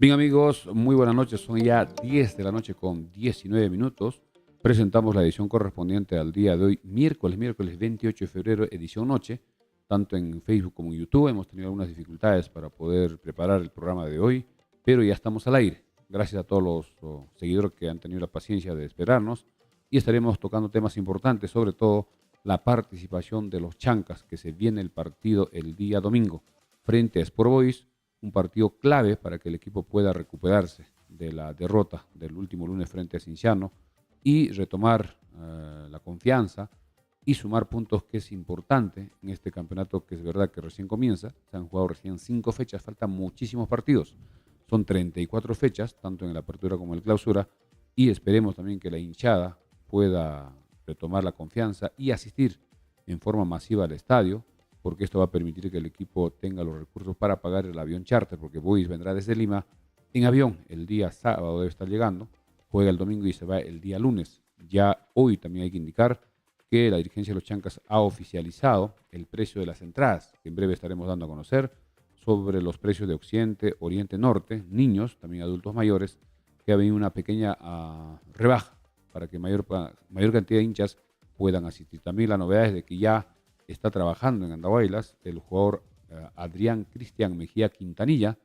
Bien amigos, muy buenas noches. Son ya 10 de la noche con 19 minutos. Presentamos la edición correspondiente al día de hoy, miércoles 28 de febrero, edición noche. Tanto en Facebook como en YouTube hemos tenido algunas dificultades para poder preparar el programa de hoy, pero ya estamos al aire. Gracias a todos los seguidores que han tenido la paciencia de esperarnos y estaremos tocando temas importantes, sobre todo la participación de los Chancas, que se viene el partido el día domingo frente a Sport Boys, un partido clave para que el equipo pueda recuperarse de la derrota del último lunes frente a Cienciano y retomar la confianza y sumar puntos, que es importante en este campeonato, que es verdad que recién comienza. Se han jugado recién 5 fechas, faltan muchísimos partidos. Son 34 fechas, tanto en la apertura como en la clausura, y esperemos también que la hinchada pueda retomar la confianza y asistir en forma masiva al estadio, porque esto va a permitir que el equipo tenga los recursos para pagar el avión charter, porque Boys vendrá desde Lima en avión el día sábado, debe estar llegando, juega el domingo y se va el día lunes. Ya hoy también hay que indicar que la dirigencia de los Chancas ha oficializado el precio de las entradas, que en breve estaremos dando a conocer, sobre los precios de Occidente, Oriente, Norte, niños, también adultos mayores, que ha venido una pequeña rebaja para que mayor cantidad de hinchas puedan asistir. También la novedad es de que ya está trabajando en Andahuaylas el jugador Adrián Cristian Mejía Quintanilla,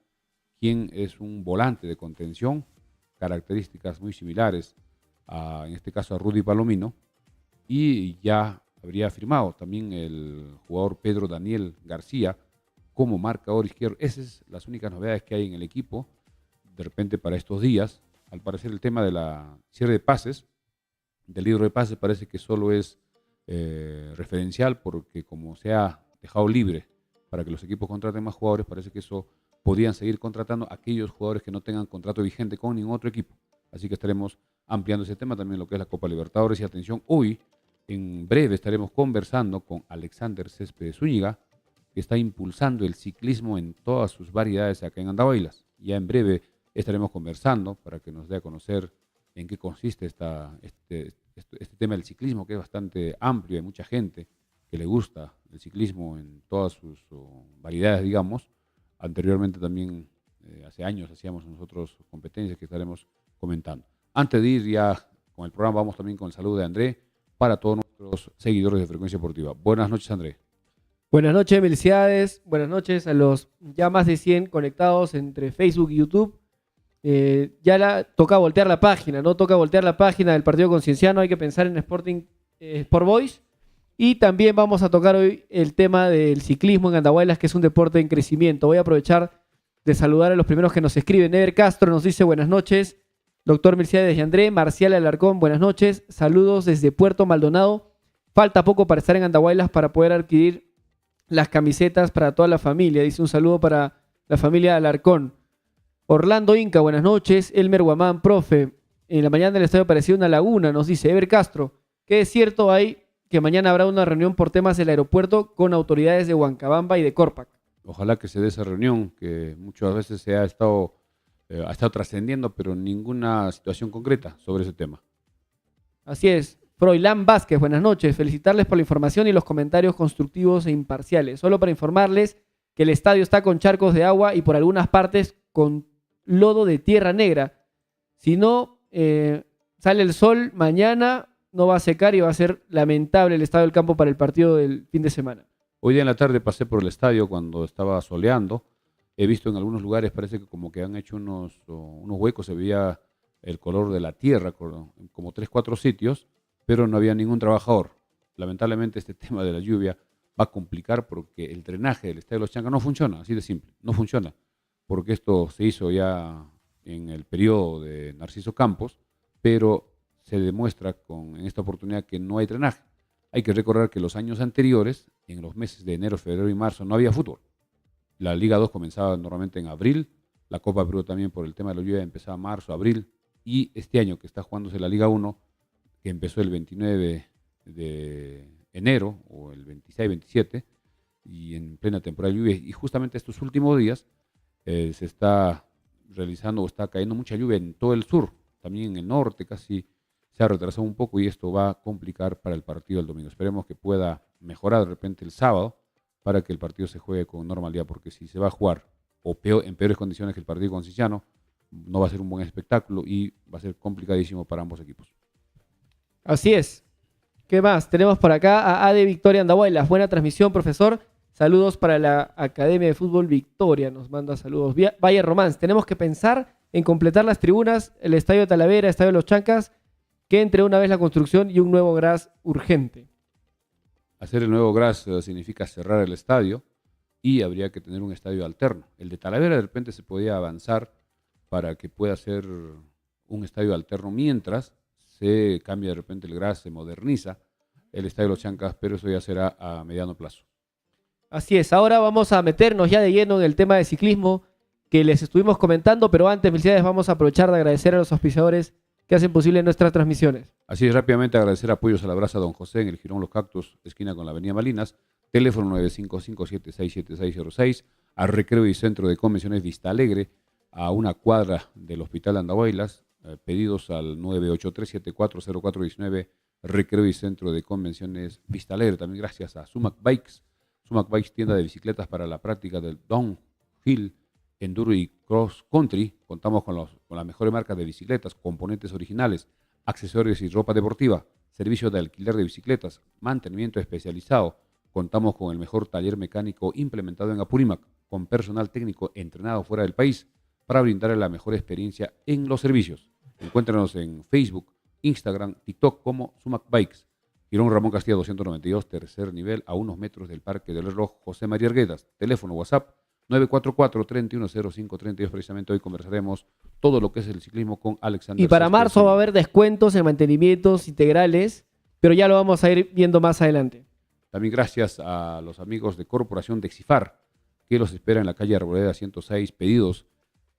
quien es un volante de contención, características muy similares en este caso a Rudy Palomino, y ya habría firmado también el jugador Pedro Daniel García como marcador izquierdo. Esas son las únicas novedades que hay en el equipo de repente para estos días. Al parecer el tema de la cierre de pases, del libro de pases, parece que solo es referencial, porque como se ha dejado libre para que los equipos contraten más jugadores, parece que eso podrían seguir contratando a aquellos jugadores que no tengan contrato vigente con ningún otro equipo. Así que estaremos ampliando ese tema, también lo que es la Copa Libertadores. Y atención, hoy en breve estaremos conversando con Alexander Céspedes Zúñiga, que está impulsando el ciclismo en todas sus variedades acá en Andahuaylas. Ya en breve estaremos conversando para que nos dé a conocer en qué consiste este tema del ciclismo, que es bastante amplio. Hay mucha gente que le gusta el ciclismo en todas sus variedades, digamos. Anteriormente también, hace años, hacíamos nosotros competencias que estaremos comentando. Antes de ir ya con el programa, vamos también con el saludo de André para todos nuestros seguidores de Frecuencia Deportiva. Buenas noches, André. Buenas noches, felicidades. Buenas noches a los ya más de 100 conectados entre Facebook y YouTube. Toca voltear la página, ¿no? Toca voltear la página del partido con Cienciano. Hay que pensar en Sport Boys. Y también vamos a tocar hoy el tema del ciclismo en Andahuaylas, que es un deporte en crecimiento. Voy a aprovechar de saludar a los primeros que nos escriben. Eder Castro nos dice buenas noches. Doctor Mercedes y André. Marcial Alarcón, buenas noches. Saludos desde Puerto Maldonado. Falta poco para estar en Andahuaylas para poder adquirir las camisetas para toda la familia. Dice un saludo para la familia Alarcón. Orlando Inca, buenas noches. Elmer Guamán, profe. En la mañana del estadio apareció una laguna, nos dice Ever Castro. ¿Qué es cierto hay que mañana habrá una reunión por temas del aeropuerto con autoridades de Huancabamba y de Corpac? Ojalá que se dé esa reunión, que muchas veces se ha estado trascendiendo, pero ninguna situación concreta sobre ese tema. Así es. Froilán Vázquez, buenas noches. Felicitarles por la información y los comentarios constructivos e imparciales. Solo para informarles que el estadio está con charcos de agua y por algunas partes con lodo de tierra negra. Si no sale el sol mañana, no va a secar y va a ser lamentable el estado del campo para el partido del fin de semana. Hoy día en la tarde pasé por el estadio cuando estaba soleando. He visto en algunos lugares, parece que como que han hecho unos huecos, se veía el color de la tierra, como 3, 4 sitios, pero no había ningún trabajador. Lamentablemente este tema de la lluvia va a complicar, porque el drenaje del Estadio de los Chancas no funciona, así de simple, no funciona, porque esto se hizo ya en el periodo de Narciso Campos, pero se demuestra en esta oportunidad que no hay drenaje. Hay que recordar que los años anteriores, en los meses de enero, febrero y marzo, no había fútbol. La Liga 2 comenzaba normalmente en abril, la Copa Perú también por el tema de la lluvia empezaba en marzo, abril, y este año que está jugándose la Liga 1, que empezó el 29 de enero o el 26, 27, y en plena temporada de lluvia. Y justamente estos últimos días se está realizando o está cayendo mucha lluvia en todo el sur, también en el norte casi se ha retrasado un poco, y esto va a complicar para el partido del domingo. Esperemos que pueda mejorar de repente el sábado para que el partido se juegue con normalidad, porque si se va a jugar en peores condiciones que el partido con Cienciano, no va a ser un buen espectáculo y va a ser complicadísimo para ambos equipos. Así es. ¿Qué más? Tenemos por acá a AD Victoria Andahuaylas. Buena transmisión, profesor. Saludos para la Academia de Fútbol Victoria. Nos manda saludos. Valle Román. Tenemos que pensar en completar las tribunas, el Estadio de Talavera, Estadio de Los Chancas, que entre una vez la construcción y un nuevo gras urgente. Hacer el nuevo gras significa cerrar el estadio y habría que tener un estadio alterno. El de Talavera de repente se podía avanzar para que pueda ser un estadio alterno mientras se cambia de repente el gras, se moderniza el estadio de Los Chancas, pero eso ya será a mediano plazo. Así es, ahora vamos a meternos ya de lleno en el tema de ciclismo que les estuvimos comentando, pero antes, felicidades, vamos a aprovechar de agradecer a los auspiciadores que hacen posible nuestras transmisiones. Así es, rápidamente agradecer apoyos a la brasa Don José en el Jirón Los Cactus, esquina con la avenida Malinas, teléfono 955-767606, a Recreo y Centro de Convenciones Vista Alegre, a una cuadra del Hospital Andahuaylas, pedidos al 983-740419, Recreo y Centro de Convenciones Vista Alegre. También gracias a Sumac Bikes, tienda de bicicletas para la práctica del downhill, enduro y cross country. Contamos con las mejores marcas de bicicletas, componentes originales, accesorios y ropa deportiva, servicio de alquiler de bicicletas, mantenimiento especializado. Contamos con el mejor taller mecánico implementado en Apurímac, con personal técnico entrenado fuera del país para brindarle la mejor experiencia en los servicios. Encuéntranos en Facebook, Instagram, TikTok como Sumac Bikes. Girón Ramón Castilla 292, tercer nivel, a unos metros del Parque del Reloj José María Arguedas. Teléfono WhatsApp 944-310532. Precisamente hoy conversaremos todo lo que es el ciclismo con Alexander. Y para marzo va a haber descuentos en mantenimientos integrales, pero ya lo vamos a ir viendo más adelante. También gracias a los amigos de Corporación de Exifar, que los espera en la calle Arboleda 106, pedidos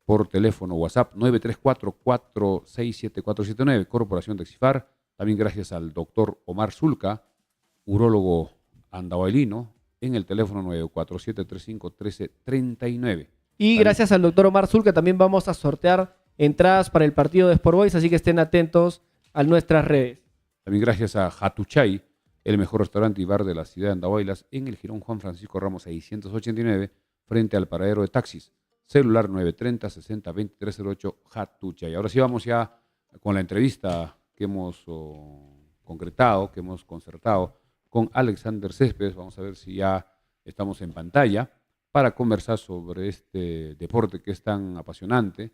por teléfono WhatsApp 934-467-479, Corporación de Exifar. También gracias al doctor Omar Zulca, urólogo andahuaylino, en el teléfono 947-35-1339. Y gracias al doctor Omar Zulca también vamos a sortear entradas para el partido de Sport Boys, así que estén atentos a nuestras redes. También gracias a Hatuchay, el mejor restaurante y bar de la ciudad de Andahuaylas, en el Jirón Juan Francisco Ramos 689, frente al paradero de taxis. Celular 930-60-2308, Hatuchay. Ahora sí vamos ya con la entrevista que hemos concretado, que hemos concertado con Alexander Céspedes. Vamos a ver si ya estamos en pantalla para conversar sobre este deporte que es tan apasionante.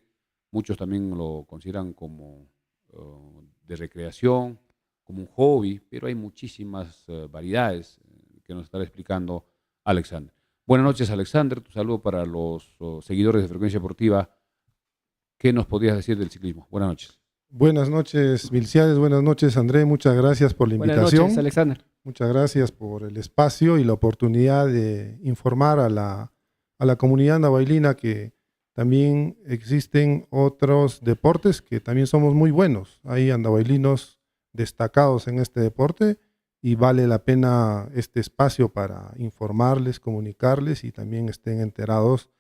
Muchos también lo consideran como de recreación, como un hobby, pero hay muchísimas variedades que nos estará explicando Alexander. Buenas noches, Alexander. Tu saludo para los seguidores de Frecuencia Deportiva. ¿Qué nos podrías decir del ciclismo? Buenas noches. Buenas noches, Milciades. Buenas noches, André. Muchas gracias por la invitación. Buenas noches, Alexander. Muchas gracias por el espacio y la oportunidad de informar a la comunidad andahuaylina que también existen otros deportes que también somos muy buenos. Hay andahuaylinos destacados en este deporte y vale la pena este espacio para informarles, comunicarles y también estén enterados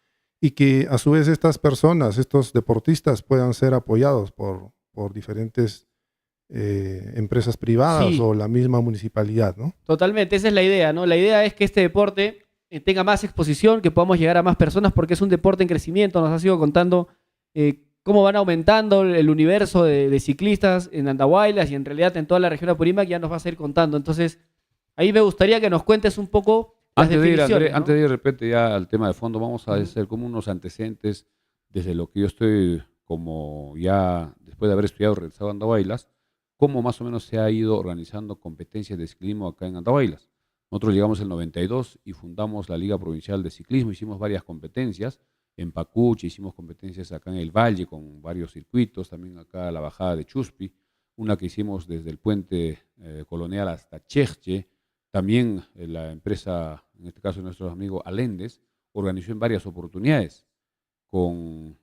y que a su vez estas personas, estos deportistas puedan ser apoyados por diferentes empresas privadas o la misma municipalidad, ¿no? Totalmente, esa es la idea, ¿no? La idea es que este deporte tenga más exposición, que podamos llegar a más personas porque es un deporte en crecimiento. Nos ha sido contando cómo van aumentando el universo de ciclistas en Andahuaylas y en realidad en toda la región de Apurímac. Ya nos vas a ir contando. Entonces, ahí me gustaría que nos cuentes un poco las definiciones, André, ¿no? Antes de ir de repente ya al tema de fondo, vamos a hacer como unos antecedentes desde lo que yo estoy como ya después de haber estudiado regresado a Andahuaylas, cómo más o menos se ha ido organizando competencias de ciclismo acá en Andahuaylas. Nosotros llegamos en el 92 y fundamos la Liga Provincial de Ciclismo, hicimos varias competencias, en Pacuche hicimos competencias acá en el Valle con varios circuitos, también acá a la bajada de Chuspi, una que hicimos desde el puente colonial hasta Cheche. También la empresa, en este caso nuestro amigo Aléndez, organizó en varias oportunidades con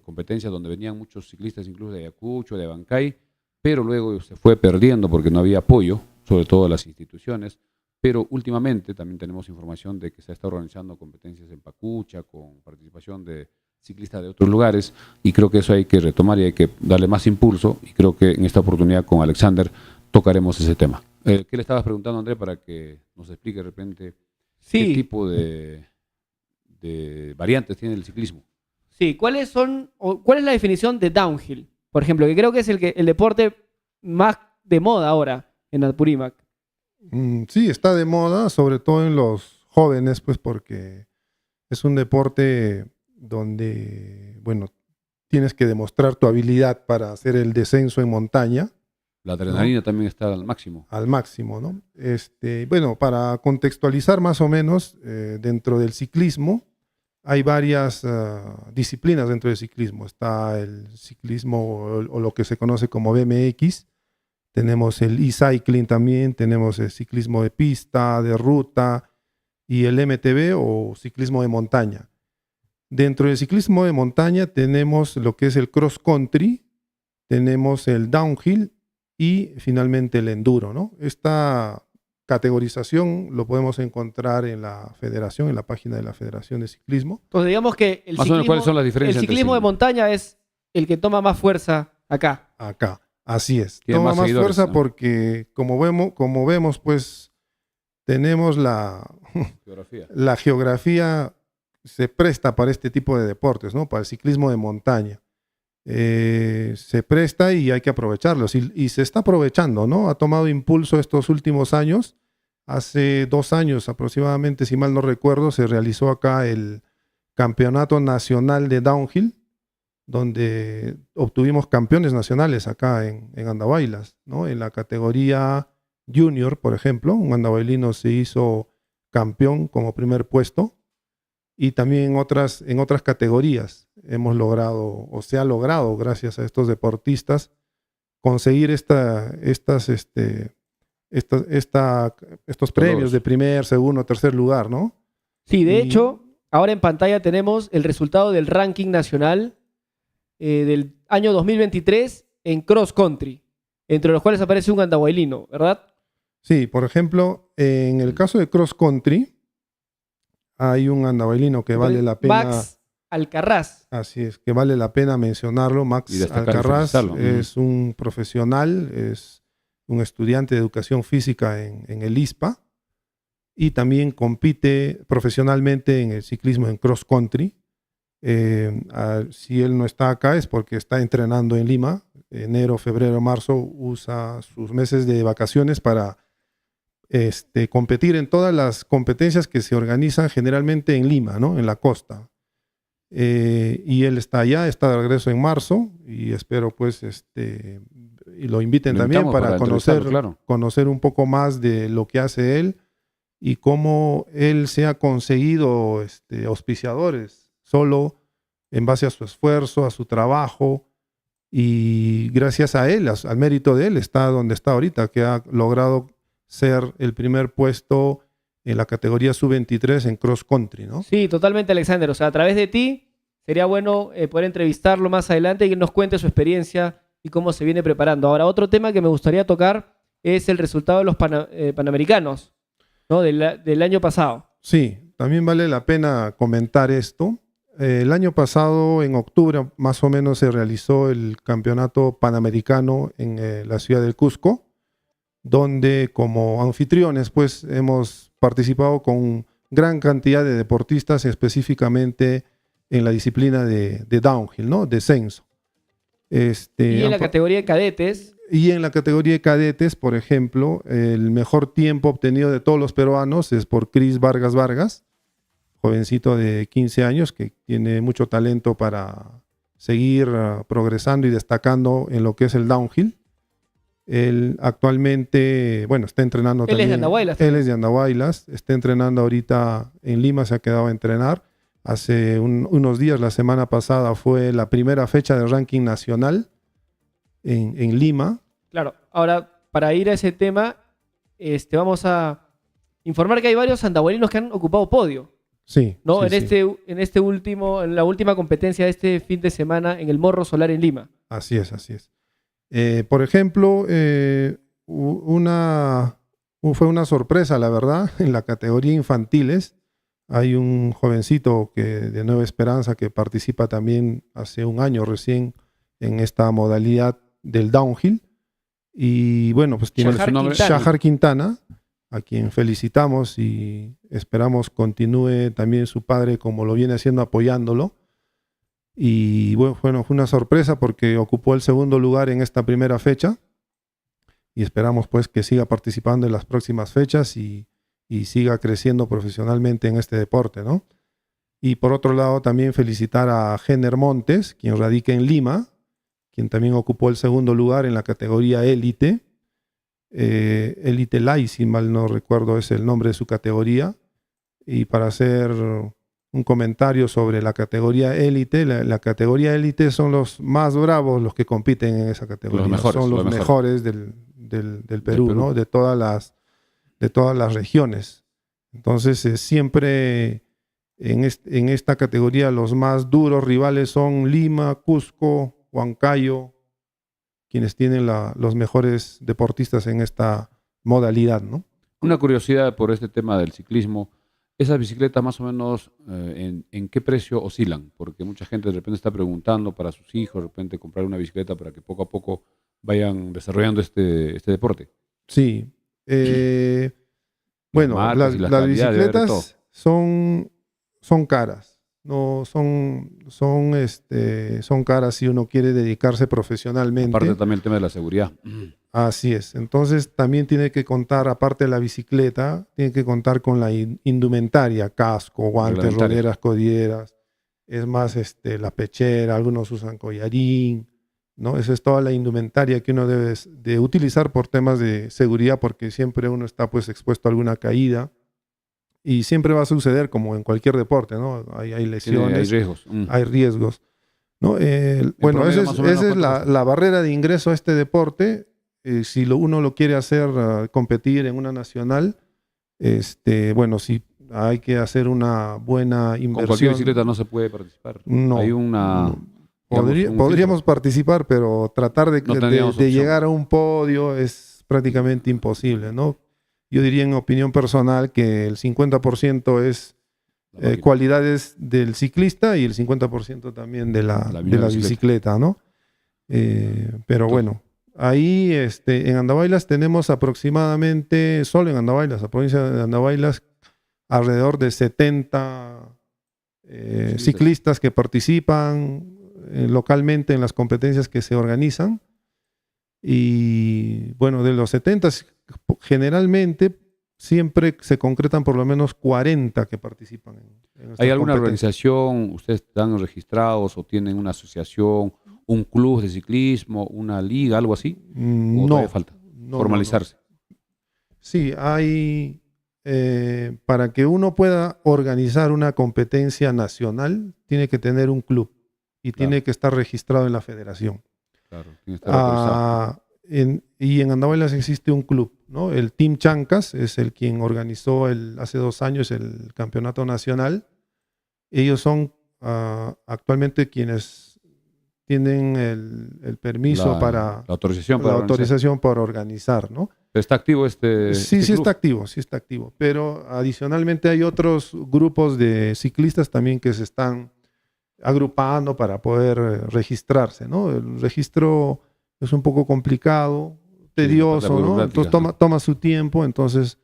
competencias donde venían muchos ciclistas incluso de Ayacucho, de Abancay, pero luego se fue perdiendo porque no había apoyo, sobre todo de las instituciones. Pero últimamente también tenemos información de que se está organizando competencias en Pacucha con participación de ciclistas de otros lugares y creo que eso hay que retomar y hay que darle más impulso y creo que en esta oportunidad con Alexander tocaremos ese tema. ¿Qué le estabas preguntando, André, para que nos explique de repente qué tipo de variantes tiene el ciclismo? Sí, ¿cuál es la definición de downhill? Por ejemplo, que creo que es el deporte más de moda ahora en Apurímac. Sí, está de moda, sobre todo en los jóvenes, pues porque es un deporte donde, bueno, tienes que demostrar tu habilidad para hacer el descenso en montaña La adrenalina también está al máximo. al máximo, ¿no? Bueno, para contextualizar más o menos, dentro del ciclismo hay varias disciplinas dentro del ciclismo. Está el ciclismo o lo que se conoce como BMX, tenemos el e-cycling también, tenemos el ciclismo de pista, de ruta y el MTB o ciclismo de montaña. Dentro del ciclismo de montaña tenemos lo que es el cross country, tenemos el downhill y finalmente el enduro, ¿no? Esta categorización lo podemos encontrar en la federación, en la página de la Federación de Ciclismo. Entonces digamos que Más o menos, ¿cuáles son las diferencias el entre ciclismo de ciclismo? montaña es el que toma más fuerza acá. Acá, así es. Tiene Toma más más seguidores, fuerza ¿no? porque como vemos, pues tenemos Geografía. la geografía se presta para este tipo de deportes, ¿no? Para el ciclismo de montaña. Se presta y hay que aprovecharlo. Y se está aprovechando, ¿no? Ha tomado impulso estos últimos años. Hace 2 años aproximadamente, si mal no recuerdo, se realizó acá el Campeonato Nacional de Downhill, donde obtuvimos campeones nacionales acá en Andahuaylas, ¿no? En la categoría junior, por ejemplo, un andahuaylino se hizo campeón como primer puesto y también en otras categorías hemos logrado o se ha logrado gracias a estos deportistas conseguir estos premios logros. de primer, segundo, tercer lugar, ¿no? Sí, de Y- hecho, ahora en pantalla tenemos el resultado del ranking nacional del año 2023 en cross country, entre los cuales aparece un andahuaylino, ¿verdad? Sí, por ejemplo, en el caso de cross country, hay un andahuaylino que vale la pena, Max Alcarraz. así es, que vale la pena mencionarlo. Y Max destacar y Alcarraz felicitarlo. es un profesional, es un estudiante de educación física en el ISPA y también compite profesionalmente en el ciclismo en cross country. Si él no está acá es porque está entrenando en Lima. Enero, febrero, marzo usa sus meses de vacaciones para competir en todas las competencias que se organizan generalmente en Lima, ¿no? En la costa. Y él está allá, está de regreso en marzo y espero pues y lo inviten Lo también invitamos para entrevistarlo, claro. conocer un poco más de lo que hace él y cómo él se ha conseguido auspiciadores solo en base a su esfuerzo, a su trabajo y gracias a él, al mérito de él, está donde está ahorita, que ha logrado ser el primer puesto en la categoría sub-23 en cross country, ¿no? Sí, totalmente, Alexander. O sea, a través de ti sería bueno poder entrevistarlo más adelante y que nos cuente su experiencia y cómo se viene preparando. Ahora, otro tema que me gustaría tocar es el resultado de los Panamericanos, ¿no? Del año pasado. Sí, también vale la pena comentar esto. El año pasado, en octubre, más o menos, se realizó el campeonato panamericano en la ciudad del Cusco, donde como anfitriones, pues, hemos participado con gran cantidad de deportistas, específicamente en la disciplina de downhill, ¿no? Descenso. Y en la han- categoría de cadetes, Y en la categoría de cadetes, por ejemplo, el mejor tiempo obtenido de todos los peruanos es por Cris Vargas Vargas, jovencito de 15 años que tiene mucho talento para seguir progresando y destacando en lo que es el downhill. Él actualmente, bueno, está entrenando Él es de también. Andahuaylas Él es de Andahuaylas, está entrenando ahorita en Lima, se ha quedado a entrenar. Hace unos días, la semana pasada, fue la primera fecha del ranking nacional en Lima. claro. Ahora, para ir a ese tema, vamos a informar que hay varios andahuaylinos que han ocupado podio, Sí, ¿no? sí, sí. En la última competencia de este fin de semana en el Morro Solar en Lima. Así es, así es. Por ejemplo, fue una sorpresa, la verdad, en la categoría infantiles. Hay un jovencito de Nueva Esperanza que participa también hace un año recién en esta modalidad del downhill. Y bueno, pues tiene Shahar su nombre, Quintana. Shahar Quintana, a quien felicitamos y esperamos continúe también su padre como lo viene haciendo apoyándolo. Y bueno, fue una sorpresa porque ocupó el segundo lugar en esta primera fecha y esperamos pues que siga participando en las próximas fechas y siga creciendo profesionalmente en este deporte, ¿no? Y por otro lado también felicitar a Jenner Montes, quien radica en Lima, quien también ocupó el segundo lugar en la categoría élite. Élite Light, si mal no recuerdo es el nombre de su categoría. Y para hacer un comentario sobre la categoría élite, la categoría élite son los más bravos los que compiten en esa categoría. Los mejores, son los mejores del Perú, ¿no? De todas las regiones. Entonces siempre en esta categoría los más duros rivales son Lima, Cusco, Huancayo, quienes tienen los mejores deportistas en esta modalidad, ¿no? Una curiosidad por este tema del ciclismo. ¿Esas bicicletas más o menos en qué precio oscilan? Porque mucha gente de repente está preguntando para sus hijos, de repente comprar una bicicleta para que poco a poco vayan desarrollando este deporte. Sí. Bueno, marcas y las calidades, debe haber de todo. bicicletas son caras. No, son caras si uno quiere dedicarse profesionalmente. Aparte también el tema de la seguridad. Así es. Entonces también tiene que contar, aparte de la bicicleta, tiene que contar con la indumentaria, casco, guantes, Reglamentaria. roderas, codilleras. Es más, la pechera, algunos usan collarín, ¿no? Esa es toda la indumentaria que uno debe de utilizar por temas de seguridad, porque siempre uno está pues expuesto a alguna caída. Y siempre va a suceder como en cualquier deporte, ¿no? Hay lesiones, Hay riesgos. hay riesgos, ¿no? Bueno, promedio, esa más o menos, es ¿cuánto cuesta? la barrera de ingreso a este deporte. Si uno lo quiere hacer, competir en una nacional, bueno, sí, hay que hacer una buena Con inversión. cualquier bicicleta no se puede participar. No. Hay una... no. digamos, un Podríamos filtro. participar, pero tratar No tendríamos de opción. llegar a un podio es prácticamente imposible, ¿no? Yo diría en opinión personal que el 50% es La máquina. cualidades del ciclista y el 50% también de La la misma bicicleta, ¿no? Pero Entonces, bueno, ahí en Andahuaylas tenemos aproximadamente, solo en Andahuaylas, la provincia de Andahuaylas, alrededor de 70 ciclistas que participan localmente en las competencias que se organizan. Y bueno, de los 70, generalmente siempre se concretan por lo menos 40 que participan en estas ¿Hay alguna competencias. organización, ustedes están registrados o tienen una asociación, un club de ciclismo, una liga, algo así? ¿O No, todavía falta no. formalizarse? Sí, hay, para que uno pueda organizar una competencia nacional, tiene que tener un club y Claro. tiene que estar registrado en la federación. Claro, tiene que estar autorizado. Y en Andahuaylas existe un club, ¿no? El Team Chancas es el quien organizó hace 2 años el campeonato nacional. Ellos son actualmente quienes tienen el permiso La autorización la para organizar. autorización para organizar, ¿no? Pero ¿está activo este Sí, club? sí está activo. Pero adicionalmente hay otros grupos de ciclistas también que se están agrupando para poder registrarse, ¿no? El registro es un poco complicado, tedioso, parte ¿no? burocrática, Entonces toma su tiempo. Entonces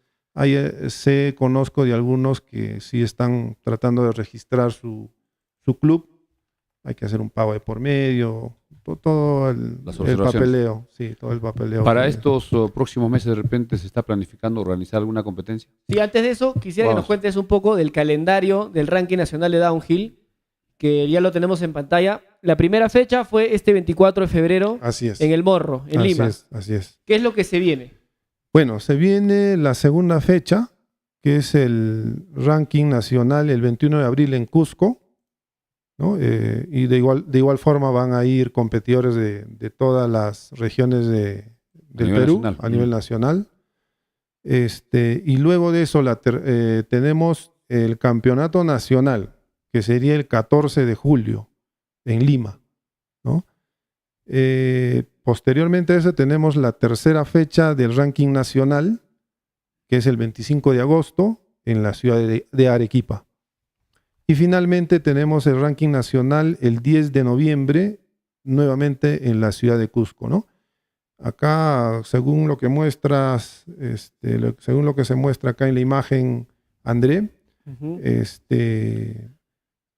conozco de algunos que sí están tratando de registrar su club. Hay que hacer un pago de por medio, todo el Las observaciones. papeleo, sí, todo el papeleo. Para que- estos próximos meses de repente se está planificando organizar alguna competencia. Sí, antes de eso, quisiera que Vamos. nos cuentes un poco del calendario del ranking nacional de downhill, que ya lo tenemos en pantalla. La primera fecha fue este 24 de febrero Así es. en El Morro, en Así Lima. así es. ¿Qué es lo que se viene? Bueno, se viene la segunda fecha, que es el ranking nacional el 21 de abril en Cusco, ¿no? Y de igual forma van a ir competidores de todas las regiones del nivel Perú nacional. a nivel nacional. Y luego de eso tenemos el campeonato nacional, que sería el 14 de julio en Lima, ¿no? Posteriormente a eso tenemos la tercera fecha del ranking nacional, que es el 25 de agosto en la ciudad de Arequipa. Y finalmente tenemos el ranking nacional el 10 de noviembre, nuevamente en la ciudad de Cusco, ¿no? Acá, según lo que muestras, según lo que se muestra acá en la imagen, André, Ujú.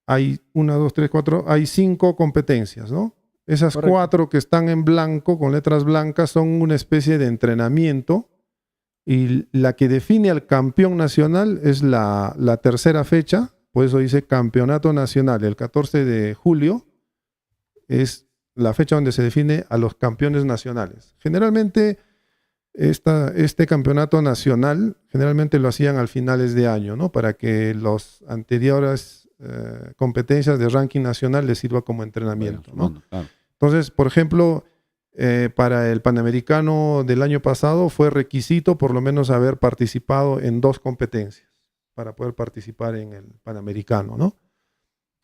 hay 1, 2, 3, 4, hay 5 competencias, ¿no? Esas Correcto. 4 que están en blanco, con letras blancas, son una especie de entrenamiento y la que define al campeón nacional es la tercera fecha, por eso dice campeonato nacional. El 14 de julio es la fecha donde se define a los campeones nacionales. Generalmente este campeonato nacional, generalmente lo hacían al finales de año, ¿no? Para que los anteriores competencias de ranking nacional les sirva como entrenamiento, ¿no? Bueno, claro. Entonces, por ejemplo, para el Panamericano del año pasado fue requisito por lo menos haber participado en 2 competencias para poder participar en el Panamericano, ¿no?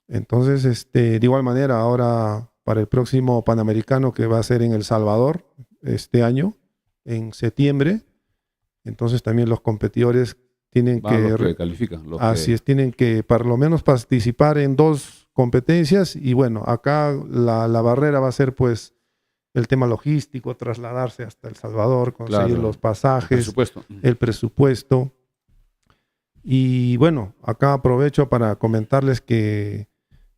Entonces, de igual manera, ahora para el próximo Panamericano que va a ser en El Salvador este año, en septiembre, entonces también los competidores tienen Van los que que califican. así es, tienen que por lo menos participar en 2 competencias y bueno, acá la barrera va a ser pues el tema logístico, trasladarse hasta El Salvador, conseguir Claro, los el pasajes, presupuesto. el presupuesto. Y bueno, acá aprovecho para comentarles que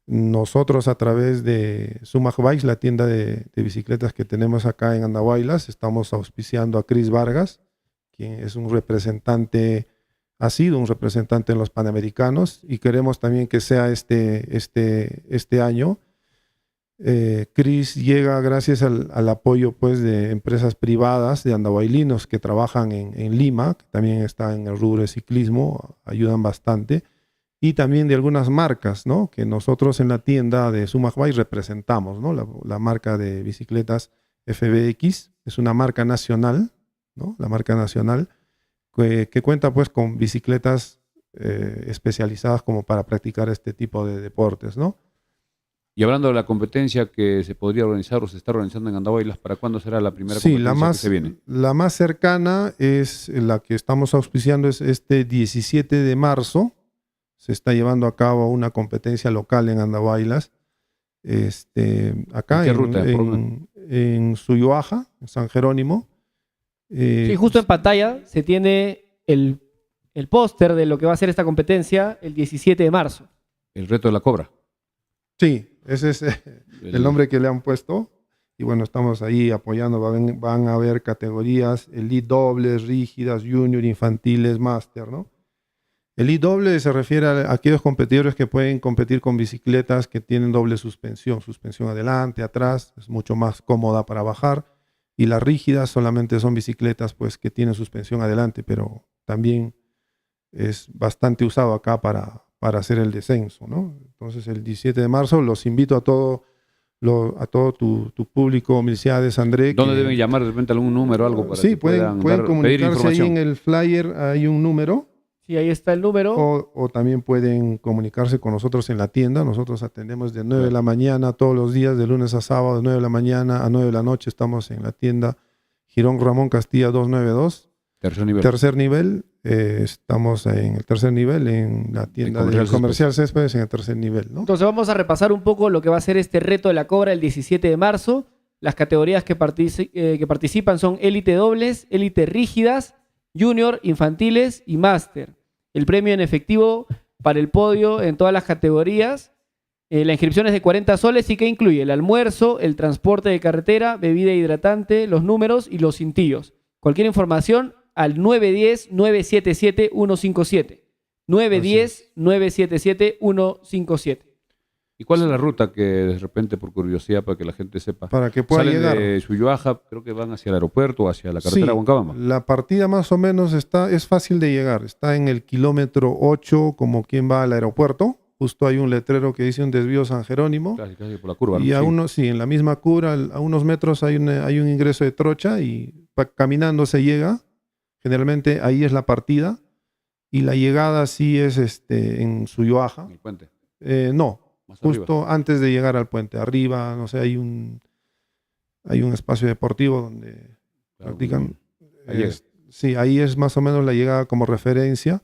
nosotros a través de Sumag Bikes, la tienda de bicicletas que tenemos acá en Andahuaylas, estamos auspiciando a Chris Vargas, quien es un representante, ha sido un representante en los Panamericanos y queremos también que sea este año. Chris llega gracias al apoyo pues, de empresas privadas de andahuaylinos que trabajan en Lima, que también está en el rubro de ciclismo, ayudan bastante, y también de algunas marcas, ¿no? Que nosotros en la tienda de Sumag Bikes representamos, ¿no? La marca de bicicletas FBX es una marca nacional, ¿no? La marca nacional que cuenta pues con bicicletas especializadas como para practicar este tipo de deportes, ¿no? Y hablando de la competencia que se podría organizar o se está organizando en Andahuaylas, ¿para cuándo será la primera Sí, competencia que se viene? la más cercana es la que estamos auspiciando, es este 17 de marzo. Se está llevando a cabo una competencia local en Andahuaylas. Acá ¿En qué ruta? en Suyoaja, en San Jerónimo. Sí, justo en pantalla se tiene el póster de lo que va a ser esta competencia el 17 de marzo. El reto de la cobra. Sí, ese es el nombre que le han puesto. Y bueno, estamos ahí apoyando. Van a haber categorías elite dobles, rígidas, junior, infantiles, máster, ¿no? Elite doble se refiere a aquellos competidores que pueden competir con bicicletas que tienen doble suspensión adelante, atrás, es mucho más cómoda para bajar. Y las rígidas solamente son bicicletas pues, que tienen suspensión adelante, pero también es bastante usado acá para hacer el descenso, ¿no? Entonces el 17 de marzo los invito a todo tu público, Milciades, André. ¿Dónde deben llamar? ¿De repente algún número o algo? Para sí, que pueden pedir comunicarse ahí información? en el flyer, hay un número. Sí, ahí está el número. O también pueden comunicarse con nosotros en la tienda. Nosotros atendemos de 9 de la mañana todos los días, de lunes a sábado, de 9 de la mañana a 9 de la noche. Estamos en la tienda Girón Ramón Castilla 292. Tercer nivel. Tercer nivel. Estamos en el tercer nivel, en la tienda de Comercial Céspedes, en el tercer nivel, ¿no? Entonces vamos a repasar un poco lo que va a ser este reto de la cobra el 17 de marzo. Las categorías que participan son élite dobles, élite rígidas, junior, infantiles y máster. El premio en efectivo para el podio en todas las categorías. La inscripción es de 40 soles y que incluye el almuerzo, el transporte de carretera, bebida hidratante, los números y los cintillos. Cualquier información al 910-977-157. 910-977-157. ¿Y cuál es la ruta que de repente, por curiosidad, para que la gente sepa? Para que pueda Salen llegar. de Suyoaja, creo que van hacia el aeropuerto o hacia la carretera Huancabamba. La partida más o menos es fácil de llegar. Está en el kilómetro 8, como quien va al aeropuerto. Justo hay un letrero que dice un desvío San Jerónimo. Casi por la curva, ¿no? Y en la misma curva, a unos metros hay un ingreso de trocha y caminando se llega. Generalmente ahí es la partida. Y la llegada sí es en Suyoaja. En el puente. No, Más justo arriba. antes de llegar al puente. Arriba, no sé, hay un espacio deportivo donde practican. Ahí Sí, ahí es más o menos la llegada como referencia.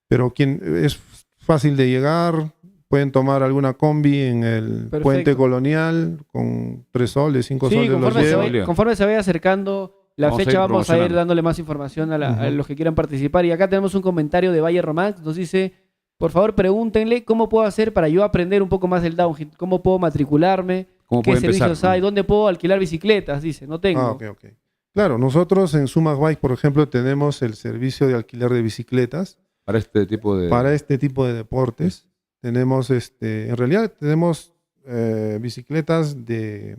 Pero es fácil de llegar. Pueden tomar alguna combi en el Perfecto. puente colonial con 3 soles, 5 soles los lleva. Conforme se vaya acercando la Vamos a fecha, ir vamos a ir promocionando. dándole más información a los que quieran participar. Y acá tenemos un comentario de Valle Román. Nos dice: Por favor, pregúntenle cómo puedo hacer para yo aprender un poco más del downhill, cómo puedo matricularme, ¿Cómo qué puede empezar? servicios hay, dónde puedo alquilar bicicletas, dice, no tengo. Ah, ok, ok. Claro, nosotros en Sumac Bike, por ejemplo, tenemos el servicio de alquiler de bicicletas Para este tipo de... para este tipo de deportes. Tenemos, en realidad tenemos bicicletas de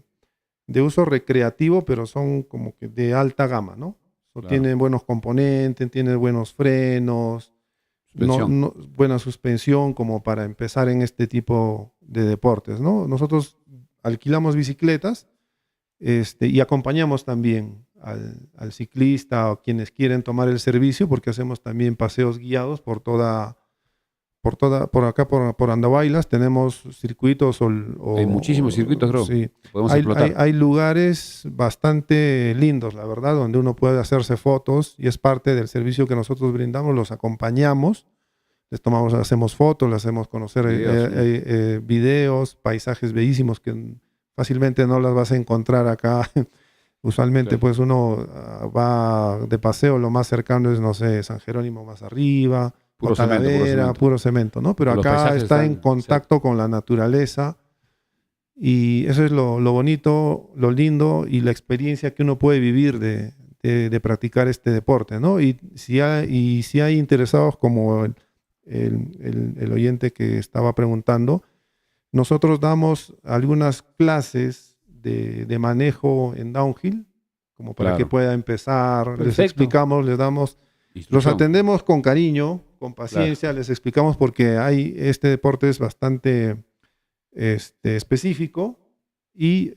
uso recreativo, pero son como que de alta gama, ¿no? Claro. Tienen buenos componentes, tienen buenos frenos, Suspensión. buena suspensión como para empezar en este tipo de deportes, ¿no? Nosotros alquilamos bicicletas y acompañamos también al ciclista o quienes quieren tomar el servicio, porque hacemos también paseos guiados por acá, por Andahuaylas, tenemos circuitos Hay muchísimos circuitos, creo. Sí. Podemos Hay, explotar. hay lugares bastante lindos, la verdad, donde uno puede hacerse fotos y es parte del servicio que nosotros brindamos, los acompañamos, hacemos fotos, les hacemos conocer videos, paisajes bellísimos que fácilmente no las vas a encontrar acá. Usualmente, Claro. pues uno va de paseo, lo más cercano es, no sé, San Jerónimo más arriba, Puro o cemento, puro Talavera, cemento. puro cemento, ¿no? Pero Los acá paisajes está en están contacto con la naturaleza y eso es lo bonito, lo lindo y la experiencia que uno puede vivir de practicar este deporte, ¿no? Y si hay interesados como el oyente que estaba preguntando, nosotros damos algunas clases de manejo en downhill, como para Claro. que pueda empezar, les Perfecto. explicamos, les damos, los Instrucción. atendemos con cariño, con paciencia, les explicamos porque este deporte es bastante específico y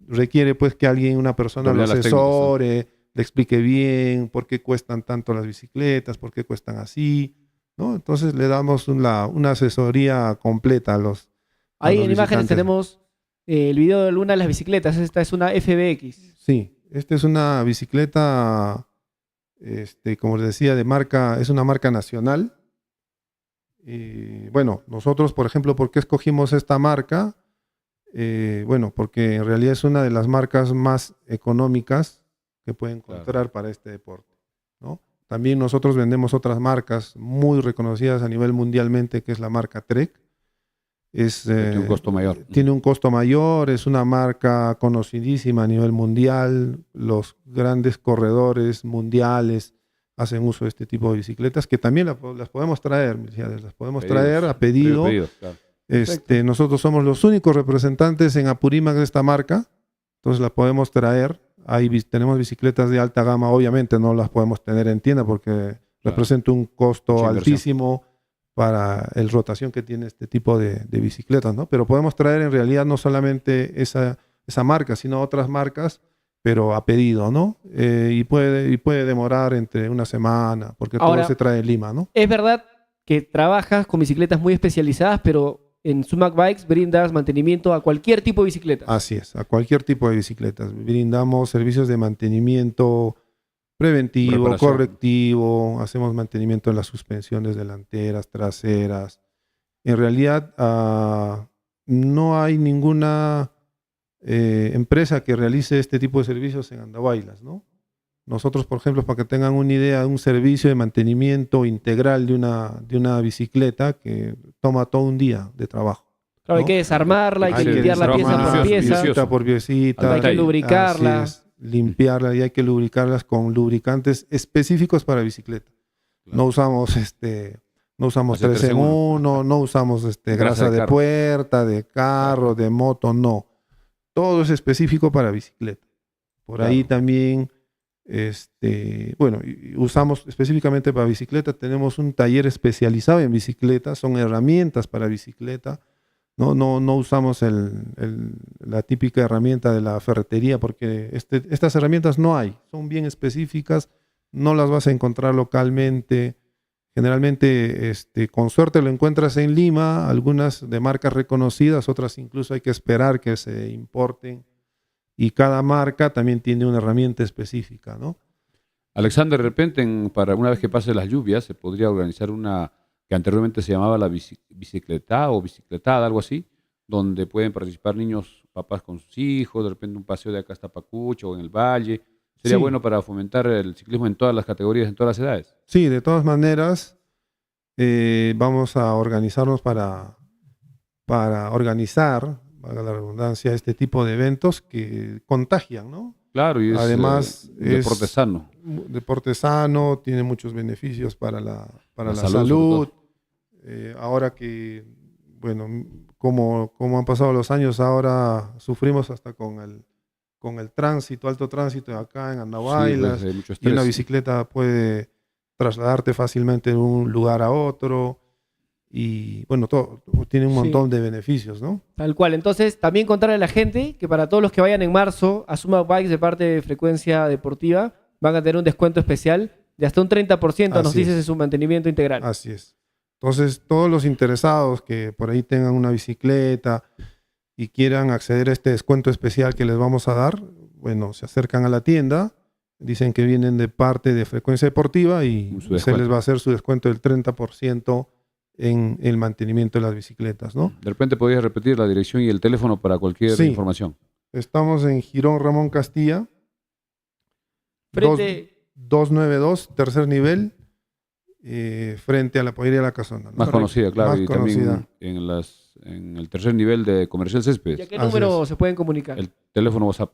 requiere pues que una persona lo Dominar las técnicas, ¿no? asesore, le explique bien por qué cuestan tanto las bicicletas, por qué cuestan así, ¿no? Entonces le damos una asesoría completa a los Ahí los en imágenes visitantes. tenemos el video de una de las bicicletas. Esta es una FBX. Sí, esta es una bicicleta, como les decía, es una marca nacional. Y bueno, nosotros, por ejemplo, ¿por qué escogimos esta marca? Bueno, porque en realidad es una de las marcas más económicas que puede encontrar para este deporte, ¿no? También nosotros vendemos otras marcas muy reconocidas a nivel mundialmente, que es la marca Trek. Tiene un costo mayor. Tiene un costo mayor, es una marca conocidísima a nivel mundial. Los grandes corredores mundiales hacen uso de este tipo de bicicletas, que también las podemos traer, las podemos traer a pedido. Claro. Nosotros somos los únicos representantes en Apurímac de esta marca, entonces la podemos traer. Tenemos bicicletas de alta gama, obviamente no las podemos tener en tienda porque representa un costo Mucha inversión. altísimo para el rotación que tiene este tipo de bicicletas, ¿no? Pero podemos traer en realidad no solamente esa marca, sino otras marcas, pero a pedido, ¿no? Y puede demorar entre una semana, porque Ahora, todo se trae en Lima, ¿no? Es verdad que trabajas con bicicletas muy especializadas, pero en Sumac Bikes brindas mantenimiento a cualquier tipo de bicicleta. Así es, a cualquier tipo de bicicletas. Brindamos servicios de mantenimiento preventivo, Reparación. correctivo, hacemos mantenimiento en las suspensiones delanteras, traseras. En realidad, no hay ninguna empresa que realice este tipo de servicios en Andahuaylas, ¿no? Nosotros, por ejemplo, para que tengan una idea, un servicio de mantenimiento integral de una bicicleta que toma todo un día de trabajo. Claro, hay ¿no? que desarmarla, hay que Hay que limpiarla pieza desarmarla, por pieza, minucioso. por piecita, hay que lubricarla. así es, limpiarla y hay que lubricarlas con lubricantes específicos para bicicleta. Claro. No usamos no usamos Hacer 3 en 1, no usamos grasa de carro. puerta, de carro, de moto, no. Todo es específico para bicicleta. Por ahí también, bueno, usamos específicamente para bicicleta, tenemos un taller especializado en bicicleta, son herramientas para bicicleta. No usamos la típica herramienta de la ferretería porque estas herramientas no hay, son bien específicas, no las vas a encontrar localmente. Generalmente, con suerte lo encuentras en Lima, algunas de marcas reconocidas, otras incluso hay que esperar que se importen. Y cada marca también tiene una herramienta específica, ¿no? Alexander, de repente, para una vez que pasen las lluvias, se podría organizar una que anteriormente se llamaba la bicicleta o bicicletada, algo así, donde pueden participar niños, papás con sus hijos, de repente un paseo de acá hasta Pacucho o en el Valle. Sería Sí. bueno para fomentar el ciclismo en todas las categorías, en todas las edades. Sí, de todas maneras, vamos a organizarnos para organizar, valga la redundancia, este tipo de eventos que contagian, ¿no? Claro, y es Además, deporte es sano. deporte sano, tiene muchos beneficios para la La salud. salud, Ahora que, bueno, como han pasado los años, ahora sufrimos hasta con el tránsito, alto tránsito acá en Sí, Andahuaylas, pues, hay mucho y una estrés. bicicleta puede trasladarte fácilmente de un lugar a otro. Y bueno, todo tiene un Sí. montón de beneficios, ¿no? Tal cual. Entonces, también contarle a la gente que para todos los que vayan en marzo a Sumac Bikes de parte de Frecuencia Deportiva, van a tener un descuento especial de hasta un 30%, nos Así dices, es. en su mantenimiento integral. Así es. Entonces, todos los interesados que por ahí tengan una bicicleta y quieran acceder a este descuento especial que les vamos a dar, bueno, se acercan a la tienda, dicen que vienen de parte de Frecuencia Deportiva y Su se descuento. les va a hacer su descuento del 30% en el mantenimiento de las bicicletas, ¿no? De repente podrías repetir la dirección y el teléfono para cualquier Sí. información. Estamos en Girón Ramón Castilla, Frente, 292, tercer nivel, frente a la pollería La Casona, ¿no? Más conocida, claro, Más y conocida. también en el tercer nivel de Comercial ¿y Céspedes. a qué Así número es. se pueden comunicar? El teléfono WhatsApp.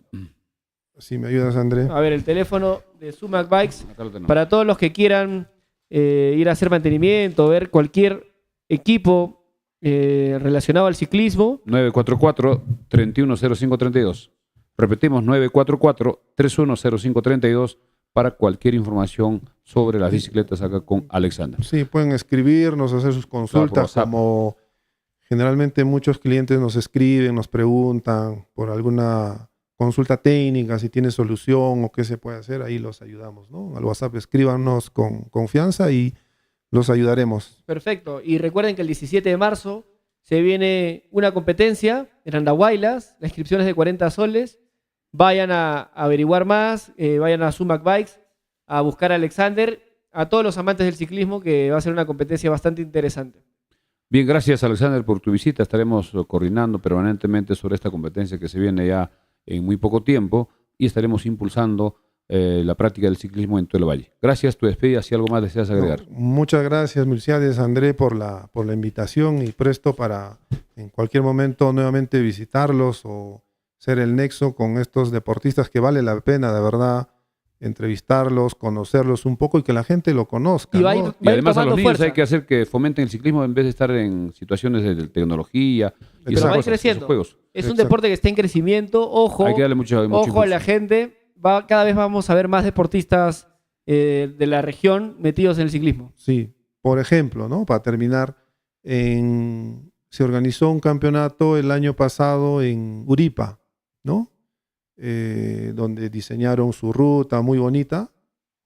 Si me ayudas, André. A ver, el teléfono de Sumac Bikes Acá lo tenemos. para todos los que quieran ir a hacer mantenimiento, ver cualquier equipo relacionado al ciclismo. 944-310532. Repetimos, 944-310532 para cualquier información sobre las bicicletas acá con Alexander. Sí, pueden escribirnos, hacer sus consultas, WhatsApp. como generalmente muchos clientes nos escriben, nos preguntan por alguna consulta técnica, si tiene solución o qué se puede hacer, ahí los ayudamos, ¿no? Al WhatsApp escríbanos con confianza y los ayudaremos. Perfecto. Y recuerden que el 17 de marzo se viene una competencia en Andahuaylas. La inscripción es de 40 soles. Vayan a averiguar más, vayan a Sumac Bikes a buscar a Alexander, a todos los amantes del ciclismo, que va a ser una competencia bastante interesante. Bien, gracias Alexander por tu visita. Estaremos coordinando permanentemente sobre esta competencia que se viene ya en muy poco tiempo y estaremos impulsando la práctica del ciclismo en todo el valle. Gracias, tu despedida, si algo más deseas agregar. No, muchas gracias, Milciades, André, por la invitación y presto para en cualquier momento nuevamente visitarlos o ser el nexo con estos deportistas que vale la pena, de verdad, entrevistarlos, conocerlos un poco y que la gente lo conozca. Y va a ¿no? ir- Y además a los tomando niños fuerza. hay que hacer que fomenten el ciclismo en vez de estar en situaciones de tecnología y Pero esas va a ir cosas, creciendo. esos juegos. Es un Exacto. deporte que está en crecimiento. Ojo, Hay que darle mucho ojo a la impulso. gente. Cada vez vamos a ver más deportistas de la región metidos en el ciclismo. Sí, por ejemplo, ¿no? Para terminar, se organizó un campeonato el año pasado en Uripa, ¿no? Donde diseñaron su ruta muy bonita.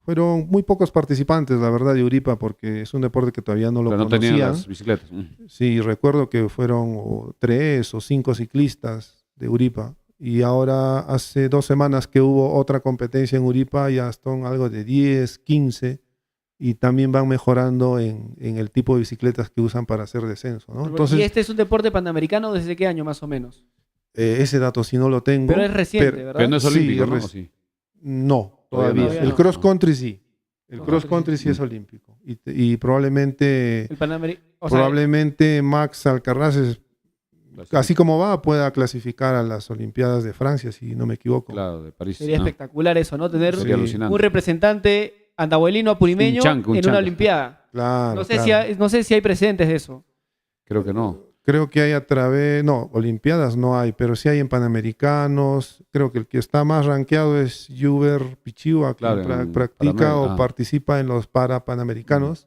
Fueron muy pocos participantes, la verdad, de Uripa, porque es un deporte que todavía no lo Pero no tenían conocían. las bicicletas. Sí, recuerdo que fueron 3 o 5 ciclistas de Uripa. Y ahora hace 2 semanas que hubo otra competencia en Uripa, ya son algo de 10, 15, y también van mejorando en el tipo de bicicletas que usan para hacer descenso, ¿no? y Entonces, este es un deporte panamericano, ¿desde qué año más o menos? ese dato sí no lo tengo. Pero es reciente, pero- ¿verdad? Pero no es Sí, olímpico, ¿no? res- ¿O sí? No, todavía. Todavía El no. cross country sí. El Cross cross country country sí es olímpico. Y probablemente, El Panamericano. O sea, probablemente Max Alcaraz, así como va, pueda clasificar a las Olimpiadas de Francia, si no me equivoco. Claro, de París. sería Ah, espectacular eso, ¿no? Tener Sería Sí. alucinante. un representante andahuelino apurimeño Un chanca, un en chanca. una Olimpiada. Claro, No sé, claro. no sé si hay precedentes de eso. Creo que no. Creo que hay no, Olimpiadas no hay, pero sí hay en Panamericanos. Creo que el que está más rankeado es Juber Pichiua, que Claro, en practica Panamérica. o participa en los Panamericanos.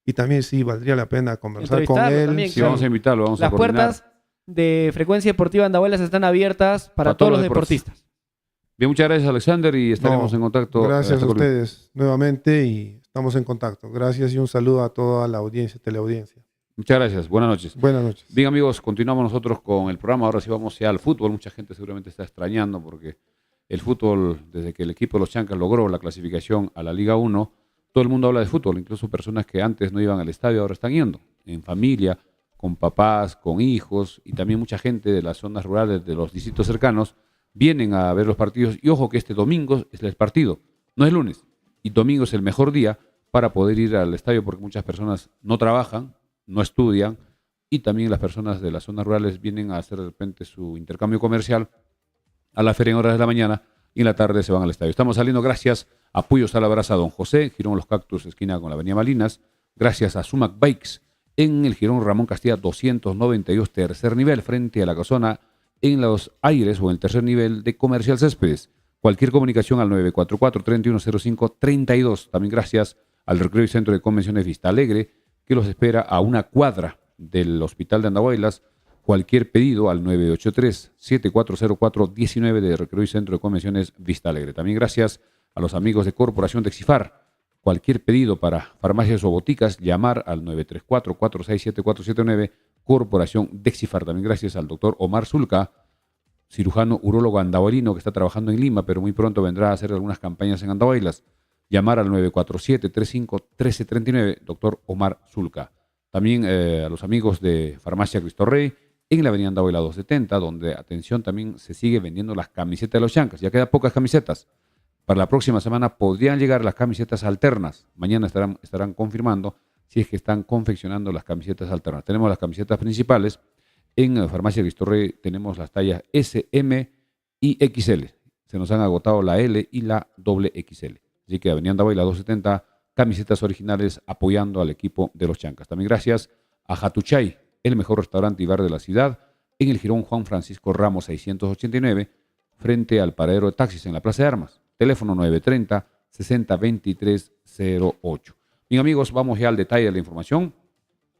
Y también sí, valdría la pena conversar con Entrevistarlo él. también, Sí, claro. vamos a invitarlo, vamos a Las coordinar. puertas de Frecuencia Deportiva Andahuaylas están abiertas para todos los deportistas. Bien, muchas gracias Alexander y estaremos No, en contacto. Gracias hasta a con- ustedes nuevamente y estamos en contacto. Gracias y un saludo a toda la audiencia, teleaudiencia. Muchas gracias, buenas noches. Buenas noches. Bien amigos, continuamos nosotros con el programa. Ahora sí vamos ya al fútbol. Mucha gente seguramente está extrañando porque el fútbol, desde que el equipo de los Chancas logró la clasificación a la Liga 1, todo el mundo habla de fútbol. Incluso personas que antes no iban al estadio ahora están yendo. En familia, con papás, con hijos y también mucha gente de las zonas rurales, de los distritos cercanos, vienen a ver los partidos. Y ojo que este domingo es el partido, no es lunes. Y domingo es el mejor día para poder ir al estadio, porque muchas personas no trabajan, no estudian, y también las personas de las zonas rurales vienen a hacer de repente su intercambio comercial a la feria en horas de la mañana y en la tarde se van al estadio. Estamos saliendo gracias a Puyos a la Brasa Don José, Girón Los Cactus, esquina con la avenida Malinas, gracias a Sumac Bikes en el Girón Ramón Castilla 292, tercer nivel, frente a la casona en los aires o en el tercer nivel de Comercial Céspedes. Cualquier comunicación al 944-3105-32. También gracias al Recreo y Centro de Convenciones Vista Alegre, que los espera a una cuadra del Hospital de Andahuaylas. Cualquier pedido al 983-7404-19 de Recreo y Centro de Convenciones Vista Alegre. También gracias a los amigos de Corporación Dexifar. Cualquier pedido para farmacias o boticas, llamar al 934-467-479, Corporación Dexifar. También gracias al doctor Omar Zulca, cirujano urólogo andahuaylino que está trabajando en Lima, pero muy pronto vendrá a hacer algunas campañas en Andahuaylas. Llamar al 947-35-1339, doctor Omar Zulca. También a los amigos de Farmacia Cristo Rey, en la avenida Andahuayla 270, donde, atención, también se sigue vendiendo las camisetas de los Chancas. Ya quedan pocas camisetas. Para la próxima semana podrían llegar las camisetas alternas. Mañana estarán confirmando si es que están confeccionando las camisetas alternas. Tenemos las camisetas principales. En Farmacia Cristo Rey tenemos las tallas S, M y XL. Se nos han agotado la L y la XXL. Así que avenida Andahuayla 270, camisetas originales apoyando al equipo de los Chancas. También gracias a Jatuchay, el mejor restaurante y bar de la ciudad, en el Jirón Juan Francisco Ramos 689, frente al paradero de taxis en la Plaza de Armas. Teléfono 930-602308. Bien, amigos, vamos ya al detalle de la información.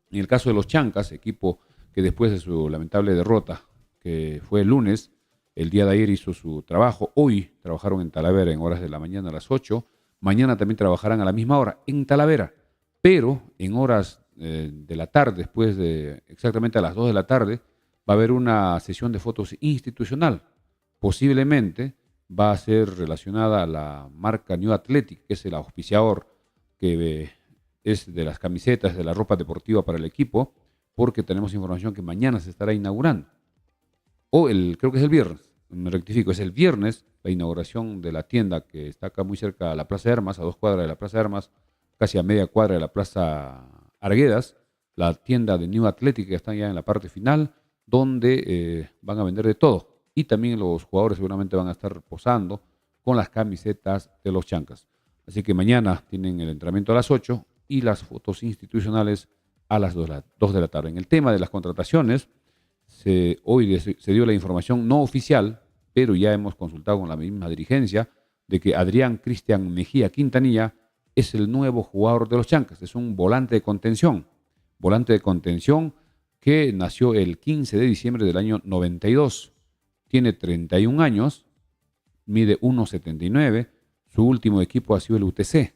En el caso de los Chancas, equipo que después de su lamentable derrota, que fue el lunes, el día de ayer hizo su trabajo. Hoy trabajaron en Talavera en horas de la mañana a las 8. Mañana también trabajarán a la misma hora en Talavera, pero en horas de la tarde, después de exactamente a las 2 de la tarde, va a haber una sesión de fotos institucional. Posiblemente va a ser relacionada a la marca New Athletic, que es el auspiciador que es de las camisetas, de la ropa deportiva para el equipo, porque tenemos información que mañana se estará inaugurando. Creo que es el viernes, me rectifico, es el viernes la inauguración de la tienda que está acá muy cerca de la Plaza de Armas, a 2 cuadras de la Plaza de Armas, casi a media cuadra de la Plaza Arguedas, la tienda de New Athletic, que está ya en la parte final, donde van a vender de todo. Y también los jugadores seguramente van a estar posando con las camisetas de los Chancas. Así que mañana tienen el entrenamiento a las 8 y las fotos institucionales a las 2 de la tarde. En el tema de las contrataciones, hoy se dio la información no oficial, pero ya hemos consultado con la misma dirigencia, de que Adrián Cristian Mejía Quintanilla es el nuevo jugador de los Chancas. Es un volante de contención que nació el 15 de diciembre del año 92. Tiene 31 años, mide 1,79. Su último equipo ha sido el UTC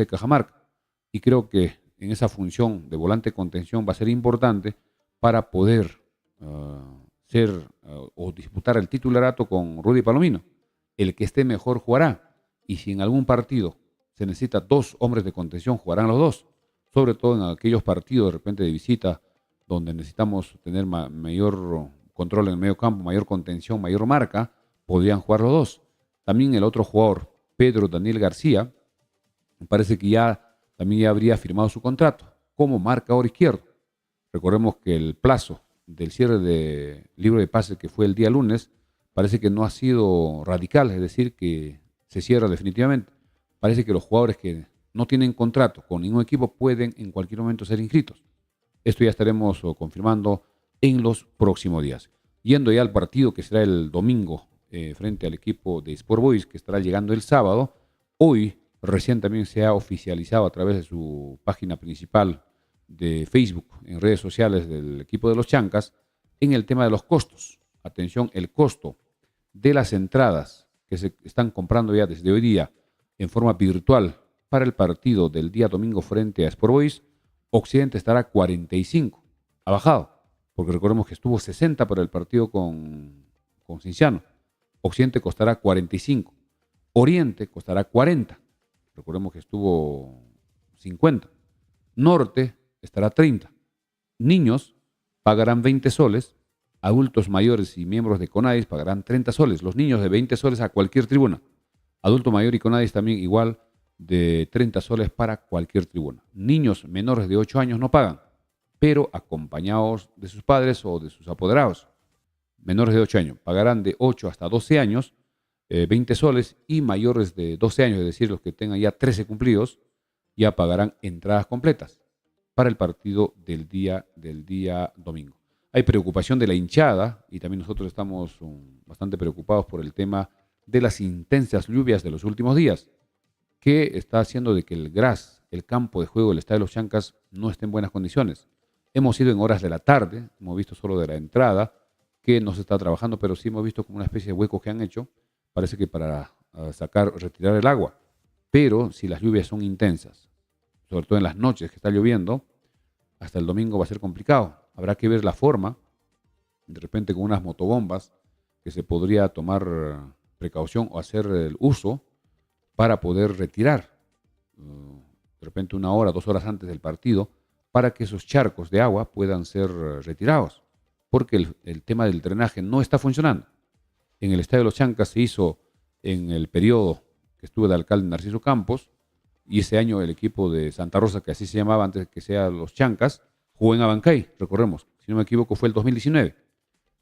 Cajamarca. Y creo que en esa función de volante de contención va a ser importante para poder o disputar el titularato con Rudy Palomino. El que esté mejor jugará. Y si en algún partido se necesita 2 hombres de contención, jugarán los 2. Sobre todo en aquellos partidos de repente de visita donde necesitamos tener mayor control en el medio campo, mayor contención, mayor marca, podrían jugar los 2. También el otro jugador, Pedro Daniel García, me parece que también ya habría firmado su contrato como marcador izquierdo. Recordemos que el plazo del cierre de libro de pases, que fue el día lunes, parece que no ha sido radical, es decir, que se cierra definitivamente. Parece que los jugadores que no tienen contrato con ningún equipo pueden en cualquier momento ser inscritos. Esto ya estaremos confirmando en los próximos días. Yendo ya al partido que será el domingo frente al equipo de Sport Boys, que estará llegando el sábado. Hoy recién también se ha oficializado a través de su página principal de Facebook, en redes sociales del equipo de los Chancas, en el tema de los costos. Atención, el costo de las entradas que se están comprando ya desde hoy día en forma virtual para el partido del día domingo frente a Sport Boys, Occidente estará 45. Ha bajado, porque recordemos que estuvo 60 para el partido con Cienciano. Occidente costará 45. Oriente costará 40. Recordemos que estuvo 50. Norte estará 30. Niños pagarán 20 soles. Adultos mayores y miembros de CONADIS pagarán 30 soles. Los niños de 20 soles a cualquier tribuna. Adulto mayor y CONADIS también igual de 30 soles para cualquier tribuna. Niños menores de 8 años no pagan, pero acompañados de sus padres o de sus apoderados. Menores de 8 años pagarán de 8 hasta 12 años 20 soles, y mayores de 12 años, es decir, los que tengan ya 13 cumplidos, ya pagarán entradas completas para el partido del día domingo. Hay preocupación de la hinchada y también nosotros estamos bastante preocupados por el tema de las intensas lluvias de los últimos días, que está haciendo de que el campo de juego del Estadio de los Chancas, no esté en buenas condiciones. Hemos ido en horas de la tarde, hemos visto solo de la entrada, que no se está trabajando, pero sí hemos visto como una especie de hueco que han hecho, parece que para retirar el agua. Pero si las lluvias son intensas, sobre todo en las noches que está lloviendo, hasta el domingo va a ser complicado. Habrá que ver la forma, de repente con unas motobombas, que se podría tomar precaución o hacer el uso para poder retirar, de repente 1 hora, 2 horas antes del partido, para que esos charcos de agua puedan ser retirados, porque el tema del drenaje no está funcionando. En el Estadio de los Chancas se hizo en el periodo que estuvo de alcalde Narciso Campos, y ese año el equipo de Santa Rosa, que así se llamaba antes que sea los Chancas, jugó en Abancay, recordemos, si no me equivoco fue el 2019,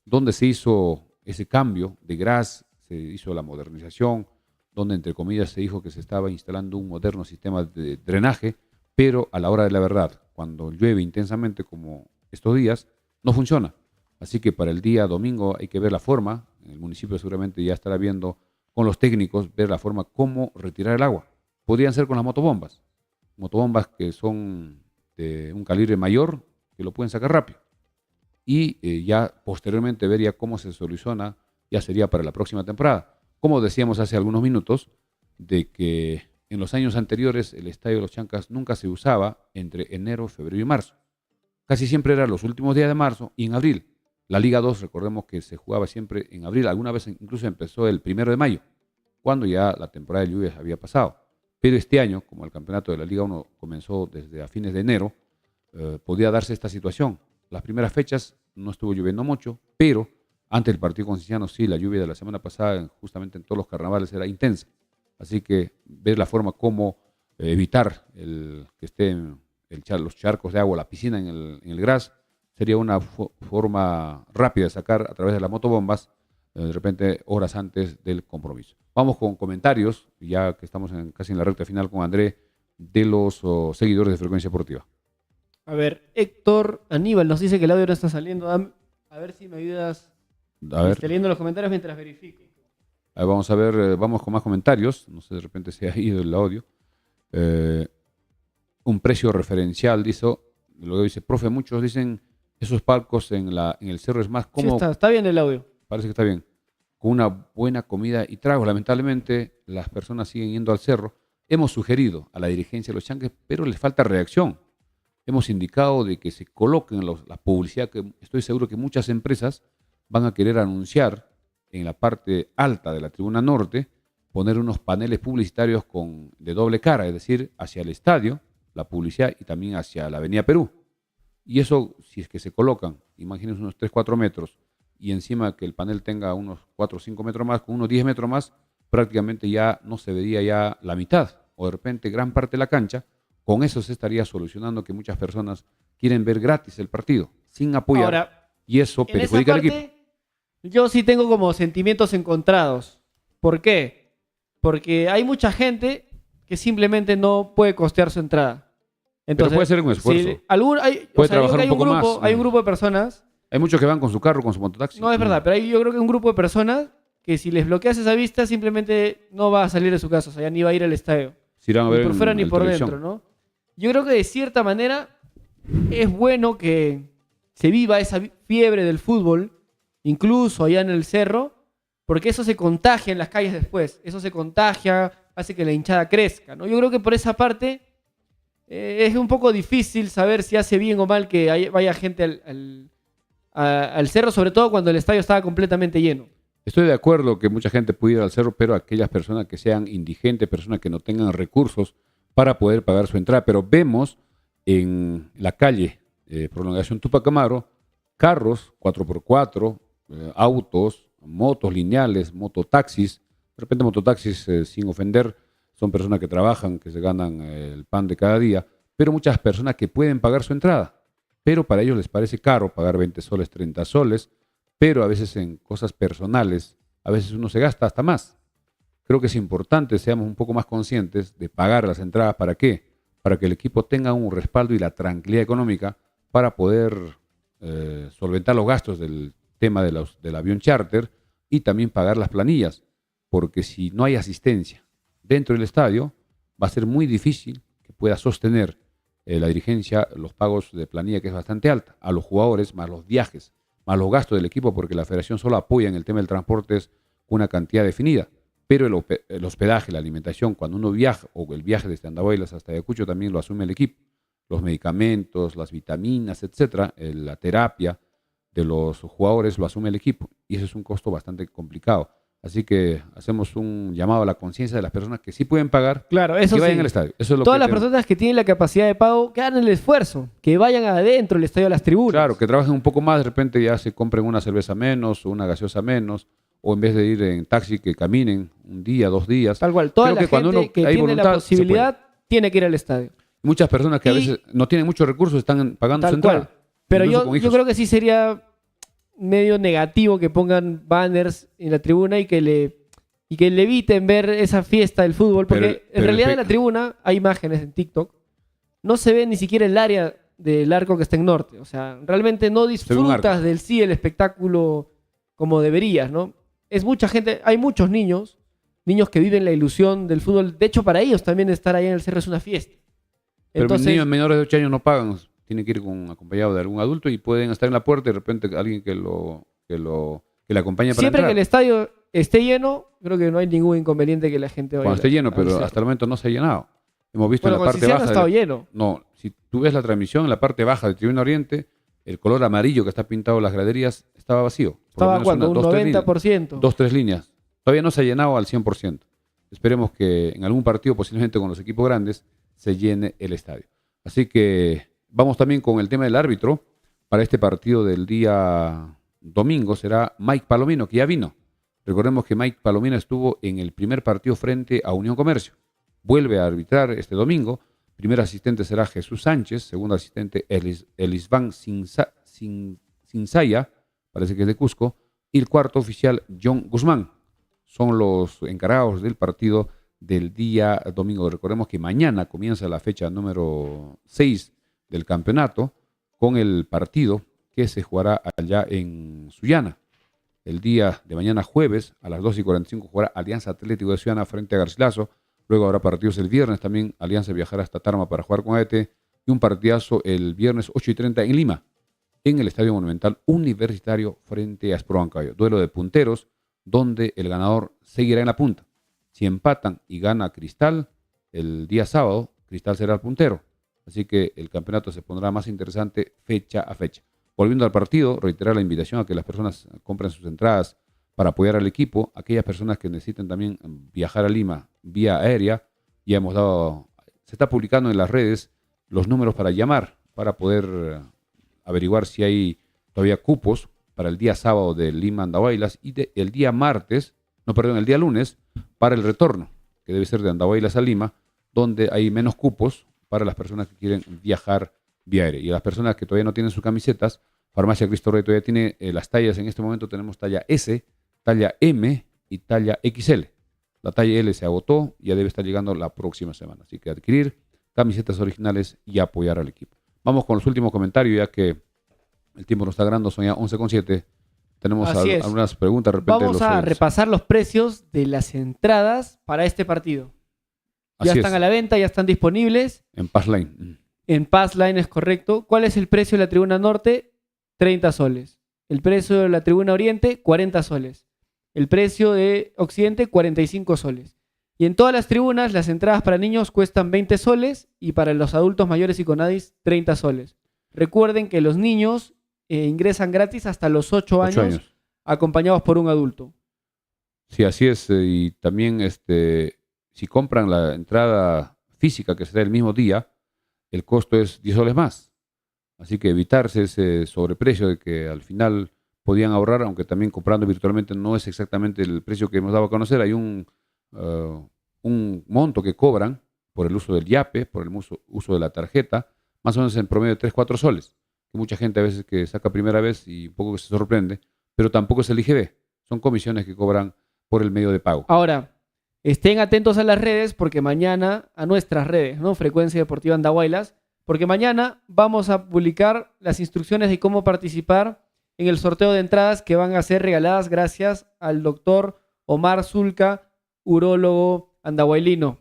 donde se hizo ese cambio de gras, se hizo la modernización, donde entre comillas se dijo que se estaba instalando un moderno sistema de drenaje, pero a la hora de la verdad, cuando llueve intensamente como estos días, no funciona. Así que para el día domingo hay que ver la forma, el municipio seguramente ya estará viendo con los técnicos, ver la forma cómo retirar el agua. Podrían ser con las motobombas que son de un calibre mayor, que lo pueden sacar rápido. Y ya posteriormente ver ya cómo se soluciona, ya sería para la próxima temporada. Como decíamos hace algunos minutos, de que en los años anteriores el Estadio de los Chancas nunca se usaba entre enero, febrero y marzo. Casi siempre eran los últimos días de marzo y en abril. La Liga 2, recordemos que se jugaba siempre en abril, alguna vez incluso empezó el 1 de mayo, cuando ya la temporada de lluvias había pasado. Pero este año, como el campeonato de la Liga 1 comenzó desde a fines de enero, podía darse esta situación. Las primeras fechas no estuvo lloviendo mucho, pero antes del partido con Cienciano sí, la lluvia de la semana pasada, justamente en todos los carnavales, era intensa. Así que ver la forma cómo evitar que estén los charcos de agua, la piscina en el gras, sería una forma rápida de sacar a través de las motobombas, de repente horas antes del compromiso. Vamos con comentarios, ya que estamos casi en la recta final con André, de los seguidores de Frecuencia Deportiva. A ver, Héctor Aníbal nos dice que el audio no está saliendo. A ver si me ayudas leyendo los comentarios mientras verifico. Vamos a ver, vamos con más comentarios. No sé, de repente se ha ido el audio. Un precio referencial, luego dice, profe, muchos dicen esos palcos en el cerro es más cómodo. Sí, está bien el audio. Parece que está bien. Con una buena comida y tragos. Lamentablemente, las personas siguen yendo al cerro. Hemos sugerido a la dirigencia de los Chancas, pero les falta reacción. Hemos indicado de que se coloquen la publicidad, que estoy seguro que muchas empresas van a querer anunciar en la parte alta de la tribuna norte, poner unos paneles publicitarios de doble cara, es decir, hacia el estadio, la publicidad, y también hacia la Avenida Perú. Y eso, si es que se colocan, imagínense unos 3-4 metros, y encima que el panel tenga unos 4 o 5 metros más, con unos 10 metros más, prácticamente ya no se vería ya la mitad, o de repente gran parte de la cancha. Con eso se estaría solucionando que muchas personas quieren ver gratis el partido, sin apoyar. Ahora, y eso perjudica al equipo. Yo sí tengo como sentimientos encontrados. ¿Por qué? Porque hay mucha gente que simplemente no puede costear su entrada. Entonces, pero puede ser un esfuerzo. Si puede trabajar un poco más. Hay un grupo de personas. Hay muchos que van con su carro, con su mototaxi. No, es verdad, pero yo creo que hay un grupo de personas que si les bloqueas esa vista simplemente no va a salir de su casa, o sea, ya ni va a ir al estadio. Si irán a ver ni por fuera ni por dentro, ¿no? Yo creo que de cierta manera es bueno que se viva esa fiebre del fútbol, incluso allá en el cerro, porque eso se contagia en las calles después. Eso se contagia, hace que la hinchada crezca, ¿no? Yo creo que por esa parte es un poco difícil saber si hace bien o mal que vaya gente al cerro, sobre todo cuando el estadio estaba completamente lleno. Estoy de acuerdo que mucha gente puede ir al cerro, pero aquellas personas que sean indigentes, personas que no tengan recursos para poder pagar su entrada. Pero vemos en la calle Prolongación Tupac Amaro carros 4x4, autos, motos lineales, mototaxis. De repente mototaxis, sin ofender, son personas que trabajan, que se ganan el pan de cada día, pero muchas personas que pueden pagar su entrada, pero para ellos les parece caro pagar 20 soles, 30 soles, pero a veces en cosas personales, a veces uno se gasta hasta más. Creo que es importante, seamos un poco más conscientes de pagar las entradas. ¿Para qué? Para que el equipo tenga un respaldo y la tranquilidad económica para poder solventar los gastos del tema del avión charter y también pagar las planillas, porque si no hay asistencia dentro del estadio, va a ser muy difícil que pueda sostener la dirigencia los pagos de planilla, que es bastante alta, a los jugadores, más los viajes, más los gastos del equipo, porque la federación solo apoya en el tema del transporte es una cantidad definida, pero el hospedaje, la alimentación, cuando uno viaja, o el viaje desde Andahuaylas hasta Ayacucho también lo asume el equipo, los medicamentos, las vitaminas, etcétera, la terapia de los jugadores lo asume el equipo, y eso es un costo bastante complicado. Así que hacemos un llamado a la conciencia de las personas que sí pueden pagar, Claro, eso que vayan sí. al estadio. Eso es lo Todas que las tenemos. personas que tienen la capacidad de pago, que hagan el esfuerzo, que vayan adentro del estadio a las tribunas. Claro, que trabajen un poco más, de repente ya se compren una cerveza menos o una gaseosa menos, o en vez de ir en taxi que caminen un día, 2 días. Tal cual, toda Creo la que cuando gente uno que hay tiene voluntad, la se puede. posibilidad tiene que ir al estadio. Muchas personas que a Y- veces no tienen muchos recursos están pagando su Tal entrada. cual. Pero incluso con yo hijos. creo que sí sería medio negativo que pongan banners en la tribuna y que le eviten ver esa fiesta del fútbol, porque Pero en realidad el en la tribuna hay imágenes en TikTok, no se ve ni siquiera el área del arco que está en norte, o sea, realmente no ve un disfrutas arco. del sí el espectáculo como deberías, ¿no? Es mucha gente, hay muchos niños que viven la ilusión del fútbol, de hecho para ellos también estar ahí en el cerro es una fiesta. Pero Entonces, niños menores de 8 años no pagan, tienen que ir acompañado de algún adulto y pueden estar en la puerta y de repente alguien que le acompañe para siempre que entrar. el estadio esté lleno, creo que no hay ningún inconveniente que la gente vaya Cuando esté lleno, al pero cerro. hasta el momento no se ha llenado. Hemos visto Bueno, en la con parte Cienciano baja. ha estado lleno. No, si tú ves la transmisión, en la parte baja de Tribuna Oriente, el color amarillo que está pintado en las graderías estaba vacío. Por lo Estaba menos cuando un 2, 3 líneas. 90%. 2, 3 líneas. Todavía no se ha llenado al 100%. Esperemos que en algún partido, posiblemente con los equipos grandes, se llene el estadio. Así que vamos también con el tema del árbitro. Para este partido del día domingo será Mike Palomino, que ya vino. Recordemos que Mike Palomino estuvo en el primer partido frente a Unión Comercio. Vuelve a arbitrar este domingo. Primer asistente será Jesús Sánchez. Segundo asistente Elisván Sinsaya, parece que es de Cusco. Y el cuarto oficial John Guzmán. Son los encargados del partido del día domingo. Recordemos que mañana comienza la fecha número 6 del campeonato con el partido que se jugará allá en Sullana. El día de mañana jueves a las 2:45 jugará Alianza Atlético de Sullana frente a Garcilaso. Luego habrá partidos el viernes también. Alianza viajará hasta Tarma para jugar con AET. Y un partidazo el viernes 8:30 en Lima, en el Estadio Monumental Universitario frente a Sport Huancayo. Duelo de punteros, donde el ganador seguirá en la punta. Si empatan y gana Cristal, el día sábado, Cristal será el puntero. Así que el campeonato se pondrá más interesante fecha a fecha. Volviendo al partido, reiterar la invitación a que las personas compren sus entradas para apoyar al equipo. Aquellas personas que necesiten también viajar a Lima vía aérea, ya hemos dado, se está publicando en las redes los números para llamar, para poder averiguar si hay todavía cupos para el día sábado de Lima Andahuaylas y el día el día lunes para el retorno, que debe ser de Andahuaylas a Lima, donde hay menos cupos para las personas que quieren viajar vía aérea. Y a las personas que todavía no tienen sus camisetas, Farmacia Cristo Rey todavía tiene las tallas. En este momento tenemos talla S, talla M y talla XL. La talla L se agotó, ya debe estar llegando la próxima semana. Así que adquirir camisetas originales y apoyar al equipo. Vamos con los últimos comentarios, ya que el tiempo nos está ganando, son ya 11:07. Tenemos Así es. algunas preguntas. De repente, Vamos a repasar los precios de las entradas para este partido. Ya Así están es, a la venta, ya están disponibles. en Pass Line. En Pass Line es correcto. ¿Cuál es el precio de la tribuna norte? 30 soles. El precio de la tribuna oriente, 40 soles. El precio de occidente, 45 soles. Y en todas las tribunas, las entradas para niños cuestan 20 soles y para los adultos mayores y Conadis, 30 soles. Recuerden que los niños ingresan gratis hasta los 8 8 años, acompañados por un adulto. Sí, así es. Y también si compran la entrada física, que será el mismo día, el costo es 10 soles más. Así que evitarse ese sobreprecio de que al final podían ahorrar, aunque también comprando virtualmente no es exactamente el precio que hemos dado a conocer. Hay un monto que cobran por el uso del yape, por el uso de la tarjeta, más o menos en promedio de 3, 4 soles. Que mucha gente a veces que saca primera vez y un poco que se sorprende, pero tampoco es el IGB. Son comisiones que cobran por el medio de pago. Ahora, estén atentos a las redes porque mañana, a nuestras redes, ¿no? Frecuencia Deportiva Andahuaylas, porque mañana vamos a publicar las instrucciones de cómo participar en el sorteo de entradas que van a ser regaladas gracias al doctor Omar Zulca, urólogo andahuaylino.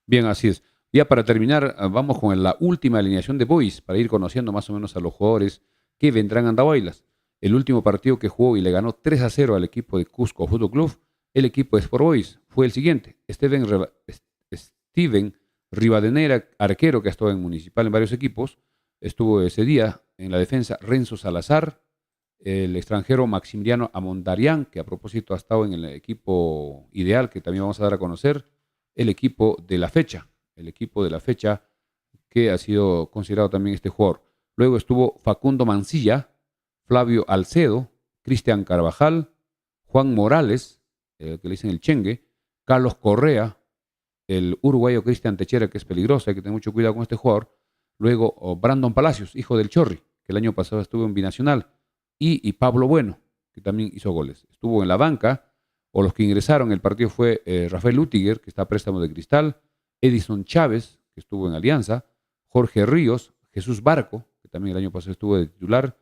Bien, así es. Ya para terminar, vamos con la última alineación de Boys para ir conociendo más o menos a los jugadores que vendrán a Andahuaylas. El último partido que jugó y le ganó 3-0 al equipo de Cusco Fútbol Club, el equipo de Sport Boys, fue el siguiente. Steven Rivadeneira, arquero que ha estado en Municipal en varios equipos, estuvo ese día en la defensa Renzo Salazar, el extranjero Maximiliano Amondarián, que a propósito ha estado en el equipo ideal, que también vamos a dar a conocer, el equipo de la fecha que ha sido considerado también este jugador. Luego estuvo Facundo Mancilla, Flavio Alcedo, Cristian Carvajal, Juan Morales, que le dicen el Chengue, Carlos Correa, el uruguayo Cristian Techera, que es peligroso, hay que tener mucho cuidado con este jugador. Luego Brandon Palacios, hijo del Chorri, que el año pasado estuvo en Binacional, y Pablo Bueno, que también hizo goles. Estuvo en la banca, o los que ingresaron, el partido fue Rafael Lutiger, que está a préstamo de Cristal, Edison Chávez, que estuvo en Alianza, Jorge Ríos, Jesús Barco, que también el año pasado estuvo de titular,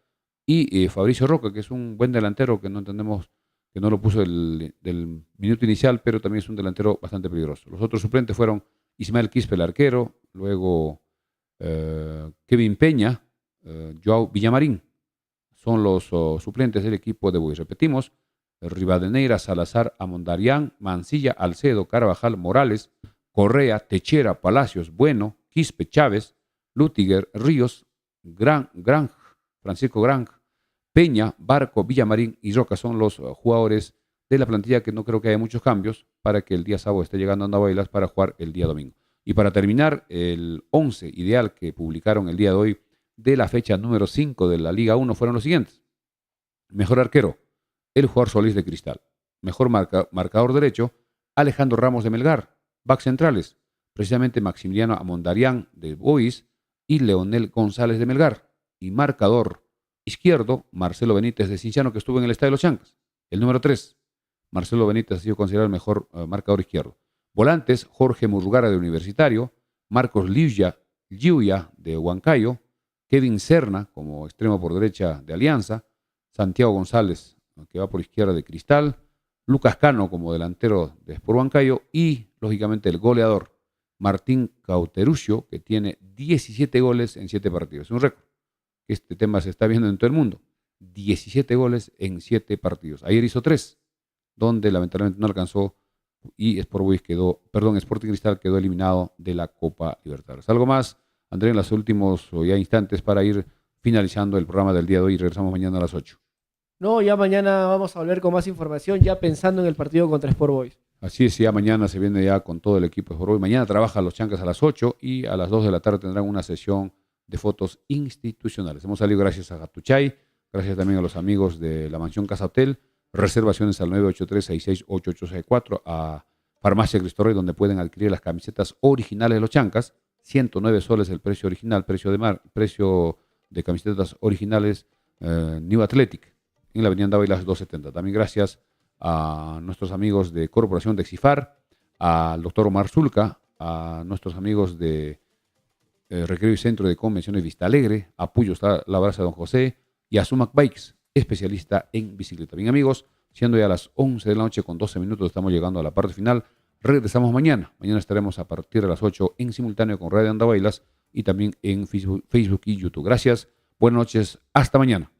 y Fabricio Roca, que es un buen delantero que no entendemos que no lo puso del minuto inicial, pero también es un delantero bastante peligroso. Los otros suplentes fueron Ismael Quispe, el arquero, luego Kevin Peña, Joao Villamarín. Son los suplentes del equipo de Boys. Repetimos, Rivadeneira, Salazar, Amondarián, Mancilla, Alcedo, Carvajal, Morales, Correa, Techera, Palacios, Bueno, Quispe, Chávez, Lutiger, Ríos, Francisco Gran, Peña, Barco, Villamarín y Roca son los jugadores de la plantilla, que no creo que haya muchos cambios para que el día sábado esté llegando a Andahuaylas para jugar el día domingo. Y para terminar, el 11 ideal que publicaron el día de hoy de la fecha número 5 de la Liga 1 fueron los siguientes. Mejor arquero, el jugador Solís de Cristal. Mejor marcador derecho, Alejandro Ramos de Melgar. Back centrales, precisamente Maximiliano Amondarián de Boys y Leonel González de Melgar. Y marcador izquierdo, Marcelo Benítez de Cinciano, que estuvo en el Estadio de los Chancas. El número 3, Marcelo Benítez ha sido considerado el mejor marcador izquierdo. Volantes, Jorge Murrugara de Universitario, Marcos Liuya de Huancayo, Kevin Serna como extremo por derecha de Alianza, Santiago González, que va por izquierda de Cristal, Lucas Cano como delantero de Sport Huancayo y, lógicamente, el goleador Martín Cauteruccio, que tiene 17 goles en 7 partidos. Es un récord. Este tema se está viendo en todo el mundo. 17 goles en 7 partidos. Ayer hizo 3, donde lamentablemente no alcanzó y Sporting Cristal quedó eliminado de la Copa Libertadores. Algo más, André, en los últimos ya instantes para ir finalizando el programa del día de hoy y regresamos mañana a las 8. No, ya mañana vamos a volver con más información, ya pensando en el partido contra Sport Boys. Así es, ya mañana se viene ya con todo el equipo de Sport Boys. Mañana trabajan los Chancas a las 8 y a las 2 de la tarde tendrán una sesión de fotos institucionales. Hemos salido gracias a Gatuchay, gracias también a los amigos de la Mansión Casa Hotel, reservaciones al 983-668864, a Farmacia Cristo Rey, donde pueden adquirir las camisetas originales de los Chancas, 109 soles el precio original, precio de camisetas originales New Athletic, en la avenida Andahuaylas 270. También gracias a nuestros amigos de Corporación de Exifar, al doctor Omar Zulca, a nuestros amigos de Recreo y Centro de Convenciones Vista Alegre, a Puyo está la Brasa de Don José y a Sumac Bikes, especialista en bicicleta. Bien, amigos, siendo ya las 11 de la noche con 12 minutos, estamos llegando a la parte final. Regresamos mañana. Mañana estaremos a partir de las 8 en simultáneo con Radio Andahuaylas y también en Facebook y YouTube. Gracias, buenas noches, hasta mañana.